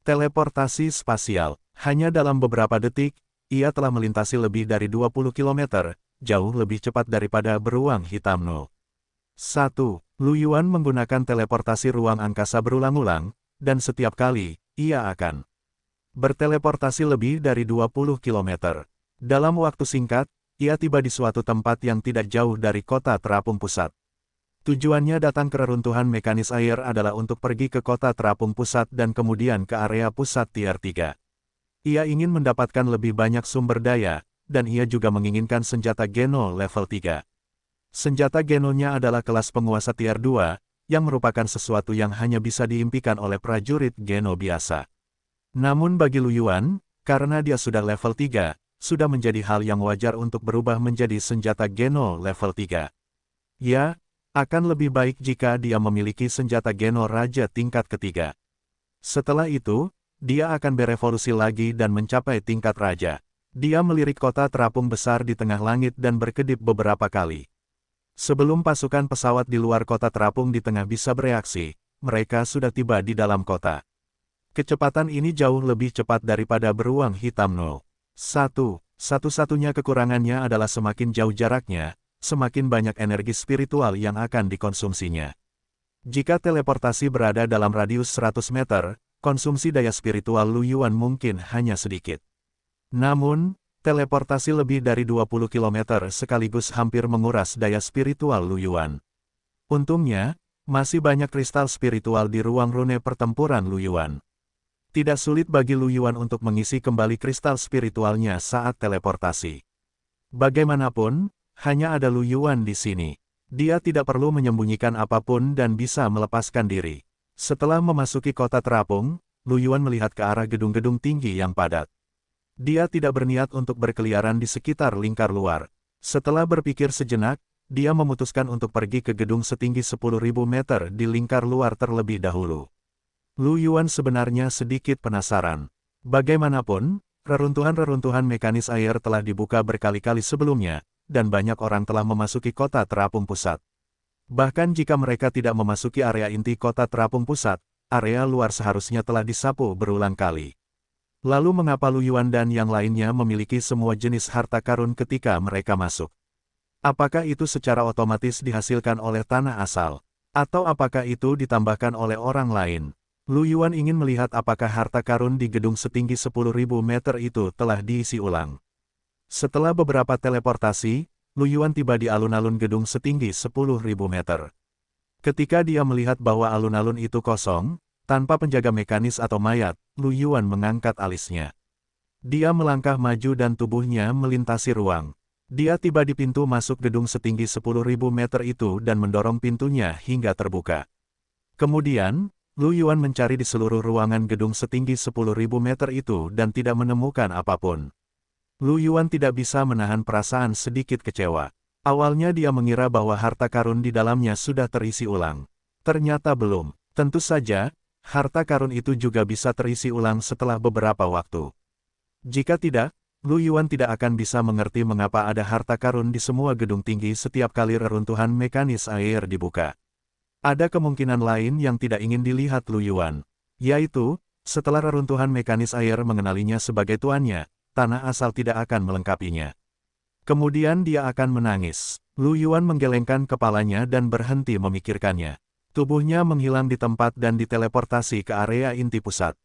S1: Teleportasi spasial. Hanya dalam beberapa detik, ia telah melintasi lebih dari 20 km, jauh lebih cepat daripada beruang hitam no. 1. Lu Yuan menggunakan teleportasi ruang angkasa berulang-ulang, dan setiap kali, ia akan berteleportasi lebih dari 20 km. Dalam waktu singkat, ia tiba di suatu tempat yang tidak jauh dari kota terapung pusat. Tujuannya datang ke reruntuhan mekanis air adalah untuk pergi ke kota terapung pusat dan kemudian ke area pusat tier 3. Ia ingin mendapatkan lebih banyak sumber daya, dan ia juga menginginkan senjata Geno level 3. Senjata Genonya adalah kelas penguasa tier 2, yang merupakan sesuatu yang hanya bisa diimpikan oleh prajurit Geno biasa. Namun bagi Lu Yuan, karena dia sudah level 3, sudah menjadi hal yang wajar untuk berubah menjadi senjata Geno level 3. Ya, akan lebih baik jika dia memiliki senjata Geno Raja tingkat ketiga. Setelah itu, dia akan berevolusi lagi dan mencapai tingkat raja. Dia melirik kota terapung besar di tengah langit dan berkedip beberapa kali. Sebelum pasukan pesawat di luar kota terapung di tengah bisa bereaksi, mereka sudah tiba di dalam kota. Kecepatan ini jauh lebih cepat daripada beruang hitam 0. Satu-satunya kekurangannya adalah semakin jauh jaraknya, semakin banyak energi spiritual yang akan dikonsumsinya. Jika teleportasi berada dalam radius 100 meter, konsumsi daya spiritual Lu Yuan mungkin hanya sedikit. Namun, teleportasi lebih dari 20 km sekaligus hampir menguras daya spiritual Lu Yuan. Untungnya, masih banyak kristal spiritual di ruang rune pertempuran Lu Yuan. Tidak sulit bagi Lu Yuan untuk mengisi kembali kristal spiritualnya saat teleportasi. Bagaimanapun, hanya ada Lu Yuan di sini. Dia tidak perlu menyembunyikan apapun dan bisa melepaskan diri. Setelah memasuki kota terapung, Lu Yuan melihat ke arah gedung-gedung tinggi yang padat. Dia tidak berniat untuk berkeliaran di sekitar lingkar luar. Setelah berpikir sejenak, dia memutuskan untuk pergi ke gedung setinggi 10.000 meter di lingkar luar terlebih dahulu. Lu Yuan sebenarnya sedikit penasaran. Bagaimanapun, reruntuhan-reruntuhan mekanis air telah dibuka berkali-kali sebelumnya, dan banyak orang telah memasuki kota terapung pusat. Bahkan jika mereka tidak memasuki area inti kota terapung pusat, area luar seharusnya telah disapu berulang kali. Lalu mengapa Lu Yuan dan yang lainnya memiliki semua jenis harta karun ketika mereka masuk? Apakah itu secara otomatis dihasilkan oleh tanah asal? Atau apakah itu ditambahkan oleh orang lain? Lu Yuan ingin melihat apakah harta karun di gedung setinggi 10.000 meter itu telah diisi ulang. Setelah beberapa teleportasi, Lu Yuan tiba di alun-alun gedung setinggi 10.000 meter. Ketika dia melihat bahwa alun-alun itu kosong, tanpa penjaga mekanis atau mayat, Lu Yuan mengangkat alisnya. Dia melangkah maju dan tubuhnya melintasi ruang. Dia tiba di pintu masuk gedung setinggi 10.000 meter itu dan mendorong pintunya hingga terbuka. Kemudian, Lu Yuan mencari di seluruh ruangan gedung setinggi 10.000 meter itu dan tidak menemukan apapun. Lu Yuan tidak bisa menahan perasaan sedikit kecewa. Awalnya dia mengira bahwa harta karun di dalamnya sudah terisi ulang. Ternyata belum. Tentu saja, harta karun itu juga bisa terisi ulang setelah beberapa waktu. Jika tidak, Lu Yuan tidak akan bisa mengerti mengapa ada harta karun di semua gedung tinggi setiap kali reruntuhan mekanis air dibuka. Ada kemungkinan lain yang tidak ingin dilihat Lu Yuan, yaitu, setelah reruntuhan mekanis air mengenalinya sebagai tuannya, tanah asal tidak akan melengkapinya. Kemudian dia akan menangis. Lu Yuan menggelengkan kepalanya dan berhenti memikirkannya. Tubuhnya menghilang di tempat dan diteleportasi ke area inti pusat.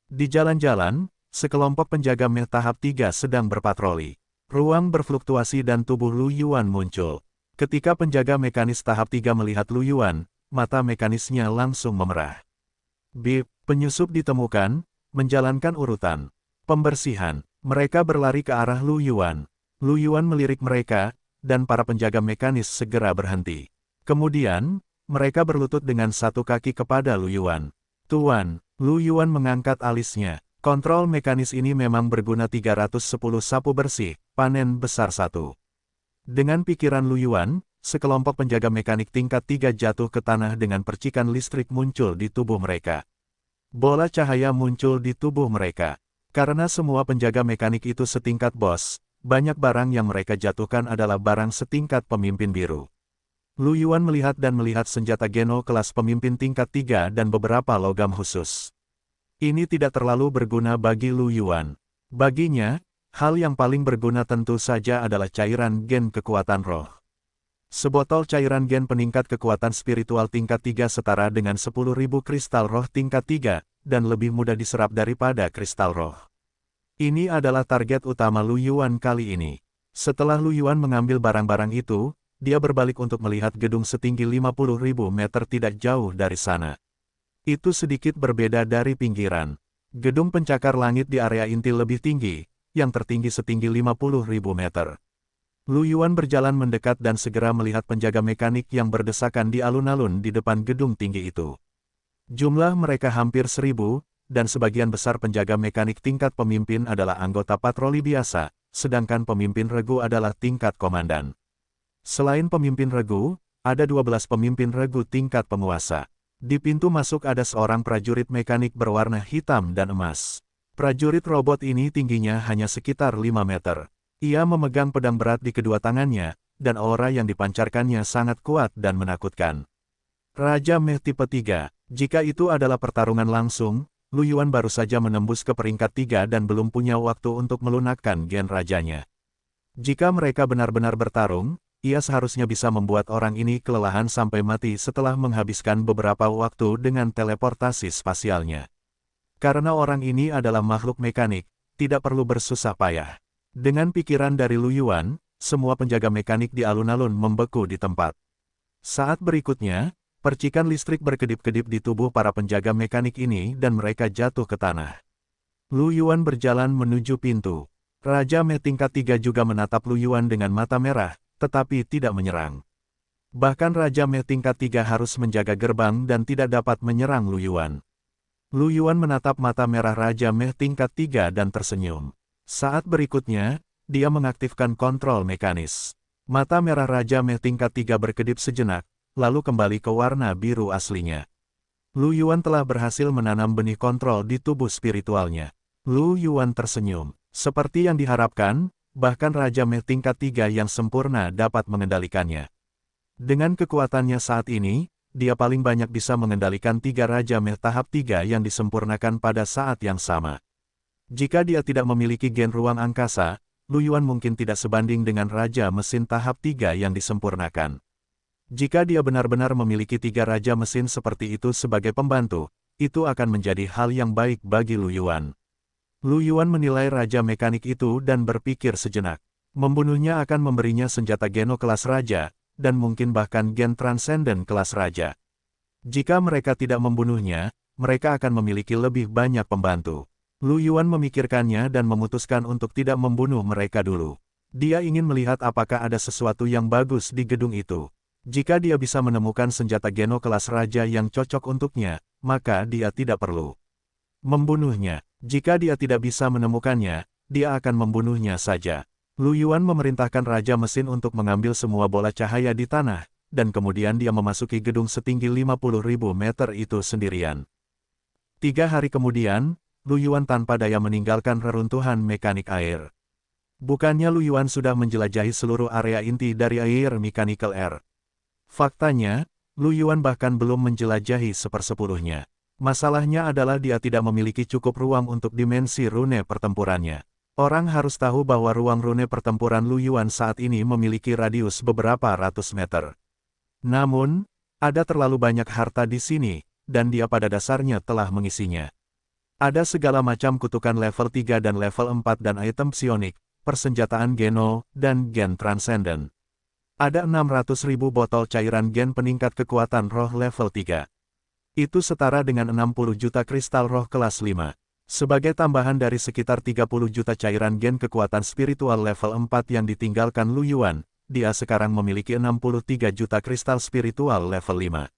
S1: Di jalan-jalan, sekelompok penjaga mech tahap 3 sedang berpatroli. Ruang berfluktuasi dan tubuh Lu Yuan muncul. Ketika penjaga mekanis tahap 3 melihat Lu Yuan, mata mekanisnya langsung memerah. Bip, penyusup ditemukan, menjalankan urutan pembersihan. Mereka berlari ke arah Lu Yuan. Lu Yuan melirik mereka, dan para penjaga mekanis segera berhenti. Kemudian, mereka berlutut dengan satu kaki kepada Lu Yuan. Tuan, Lu Yuan mengangkat alisnya. Kontrol mekanis ini memang berguna 310 sapu bersih, panen besar 1. Dengan pikiran Lu Yuan, sekelompok penjaga mekanik tingkat 3 jatuh ke tanah dengan percikan listrik muncul di tubuh mereka. Bola cahaya muncul di tubuh mereka. Karena semua penjaga mekanik itu setingkat bos, banyak barang yang mereka jatuhkan adalah barang setingkat pemimpin biru. Lu Yuan melihat dan melihat senjata Geno kelas pemimpin tingkat 3 dan beberapa logam khusus. Ini tidak terlalu berguna bagi Lu Yuan. Baginya, hal yang paling berguna tentu saja adalah cairan gen kekuatan roh. Sebotol cairan gen peningkat kekuatan spiritual tingkat 3 setara dengan 10.000 kristal roh tingkat 3, dan lebih mudah diserap daripada kristal roh. Ini adalah target utama Lu Yuan kali ini. Setelah Lu Yuan mengambil barang-barang itu, dia berbalik untuk melihat gedung setinggi 50.000 meter tidak jauh dari sana. Itu sedikit berbeda dari pinggiran. Gedung pencakar langit di area inti lebih tinggi, yang tertinggi setinggi 50.000 meter. Lu Yuan berjalan mendekat dan segera melihat penjaga mekanik yang berdesakan di alun-alun di depan gedung tinggi itu. Jumlah mereka hampir 1.000, dan sebagian besar penjaga mekanik tingkat pemimpin adalah anggota patroli biasa, sedangkan pemimpin regu adalah tingkat komandan. Selain pemimpin regu, ada 12 pemimpin regu tingkat penguasa. Di pintu masuk ada seorang prajurit mekanik berwarna hitam dan emas. Prajurit robot ini tingginya hanya sekitar 5 meter. Ia memegang pedang berat di kedua tangannya, dan aura yang dipancarkannya sangat kuat dan menakutkan. Raja Meh tipe 3, jika itu adalah pertarungan langsung, Lu Yuan baru saja menembus ke peringkat 3 dan belum punya waktu untuk melunakkan gen rajanya. Jika mereka benar-benar bertarung, ia seharusnya bisa membuat orang ini kelelahan sampai mati setelah menghabiskan beberapa waktu dengan teleportasi spasialnya. Karena orang ini adalah makhluk mekanik, tidak perlu bersusah payah. Dengan pikiran dari Lu Yuan, semua penjaga mekanik di alun-alun membeku di tempat. Saat berikutnya, percikan listrik berkedip-kedip di tubuh para penjaga mekanik ini dan mereka jatuh ke tanah. Lu Yuan berjalan menuju pintu. Raja Meh tingkat 3 juga menatap Lu Yuan dengan mata merah, tetapi tidak menyerang. Bahkan Raja Meh tingkat 3 harus menjaga gerbang dan tidak dapat menyerang Lu Yuan. Lu Yuan menatap mata merah Raja Meh tingkat 3 dan tersenyum. Saat berikutnya, dia mengaktifkan kontrol mekanis. Mata merah Raja Meh tingkat 3 berkedip sejenak, lalu kembali ke warna biru aslinya. Lu Yuan telah berhasil menanam benih kontrol di tubuh spiritualnya. Lu Yuan tersenyum. Seperti yang diharapkan, bahkan Raja Meh tingkat 3 yang sempurna dapat mengendalikannya. Dengan kekuatannya saat ini, dia paling banyak bisa mengendalikan 3 Raja Meh tahap 3 yang disempurnakan pada saat yang sama. Jika dia tidak memiliki gen ruang angkasa, Lu Yuan mungkin tidak sebanding dengan Raja Mesin tahap 3 yang disempurnakan. Jika dia benar-benar memiliki 3 Raja Mesin seperti itu sebagai pembantu, itu akan menjadi hal yang baik bagi Lu Yuan. Lu Yuan menilai Raja Mekanik itu dan berpikir sejenak. Membunuhnya akan memberinya senjata Geno kelas Raja, dan mungkin bahkan gen Transcendent kelas Raja. Jika mereka tidak membunuhnya, mereka akan memiliki lebih banyak pembantu. Lu Yuan memikirkannya dan memutuskan untuk tidak membunuh mereka dulu. Dia ingin melihat apakah ada sesuatu yang bagus di gedung itu. Jika dia bisa menemukan senjata Geno kelas Raja yang cocok untuknya, maka dia tidak perlu membunuhnya. Jika dia tidak bisa menemukannya, dia akan membunuhnya saja. Lu Yuan memerintahkan Raja Mesin untuk mengambil semua bola cahaya di tanah, dan kemudian dia memasuki gedung setinggi 50.000 meter itu sendirian. 3 hari kemudian, Lu Yuan tanpa daya meninggalkan reruntuhan mekanik air. Bukannya Lu Yuan sudah menjelajahi seluruh area inti dari Air Mechanical Air. Faktanya, Lu Yuan bahkan belum menjelajahi sepersepuluhnya. Masalahnya adalah dia tidak memiliki cukup ruang untuk dimensi rune pertempurannya. Orang harus tahu bahwa ruang rune pertempuran Lu Yuan saat ini memiliki radius beberapa ratus meter. Namun, ada terlalu banyak harta di sini, dan dia pada dasarnya telah mengisinya. Ada segala macam kutukan level 3 dan level 4 dan item psionik, persenjataan Geno, dan gen Transcendent. Ada 600.000 botol cairan gen peningkat kekuatan roh level 3. Itu setara dengan 60 juta kristal roh kelas 5. Sebagai tambahan dari sekitar 30 juta cairan gen kekuatan spiritual level 4 yang ditinggalkan Lu Yuan, dia sekarang memiliki 63 juta kristal spiritual level 5.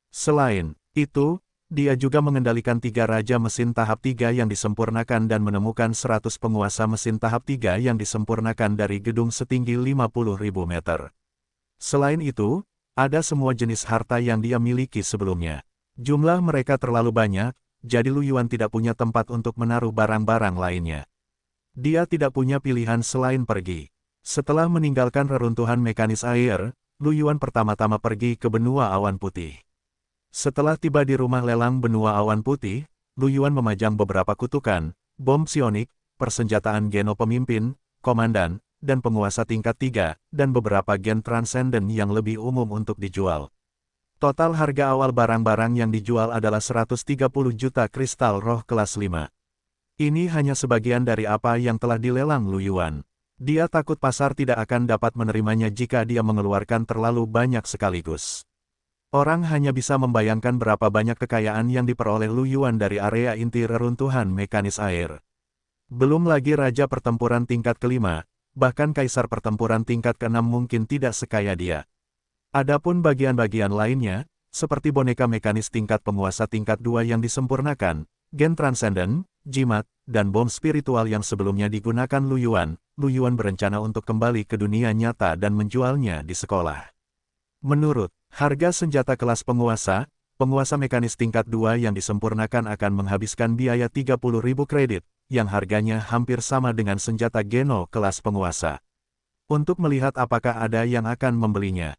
S1: Selain itu, dia juga mengendalikan 3 Raja Mesin tahap 3 yang disempurnakan dan menemukan 100 penguasa mesin tahap 3 yang disempurnakan dari gedung setinggi 50.000 meter. Selain itu, ada semua jenis harta yang dia miliki sebelumnya. Jumlah mereka terlalu banyak, jadi Lu Yuan tidak punya tempat untuk menaruh barang-barang lainnya. Dia tidak punya pilihan selain pergi. Setelah meninggalkan reruntuhan mekanis air, Lu Yuan pertama-tama pergi ke benua awan putih. Setelah tiba di rumah lelang benua awan putih, Lu Yuan memajang beberapa kutukan, bom psionik, persenjataan Geno pemimpin, komandan, dan penguasa tingkat 3, dan beberapa gen transcendent yang lebih umum untuk dijual. Total harga awal barang-barang yang dijual adalah 130 juta kristal roh kelas 5. Ini hanya sebagian dari apa yang telah dilelang Lu Yuan. Dia takut pasar tidak akan dapat menerimanya jika dia mengeluarkan terlalu banyak sekaligus. Orang hanya bisa membayangkan berapa banyak kekayaan yang diperoleh Lu Yuan dari area inti reruntuhan mekanis air. Belum lagi Raja Pertempuran tingkat kelima, bahkan Kaisar Pertempuran tingkat keenam mungkin tidak sekaya dia. Adapun bagian-bagian lainnya, seperti boneka mekanis tingkat penguasa tingkat 2 yang disempurnakan, gen transcendent, jimat, dan bom spiritual yang sebelumnya digunakan Lu Yuan berencana untuk kembali ke dunia nyata dan menjualnya di sekolah. Menurut harga senjata kelas penguasa mekanis tingkat 2 yang disempurnakan akan menghabiskan biaya 30.000 kredit, yang harganya hampir sama dengan senjata Geno kelas penguasa. Untuk melihat apakah ada yang akan membelinya,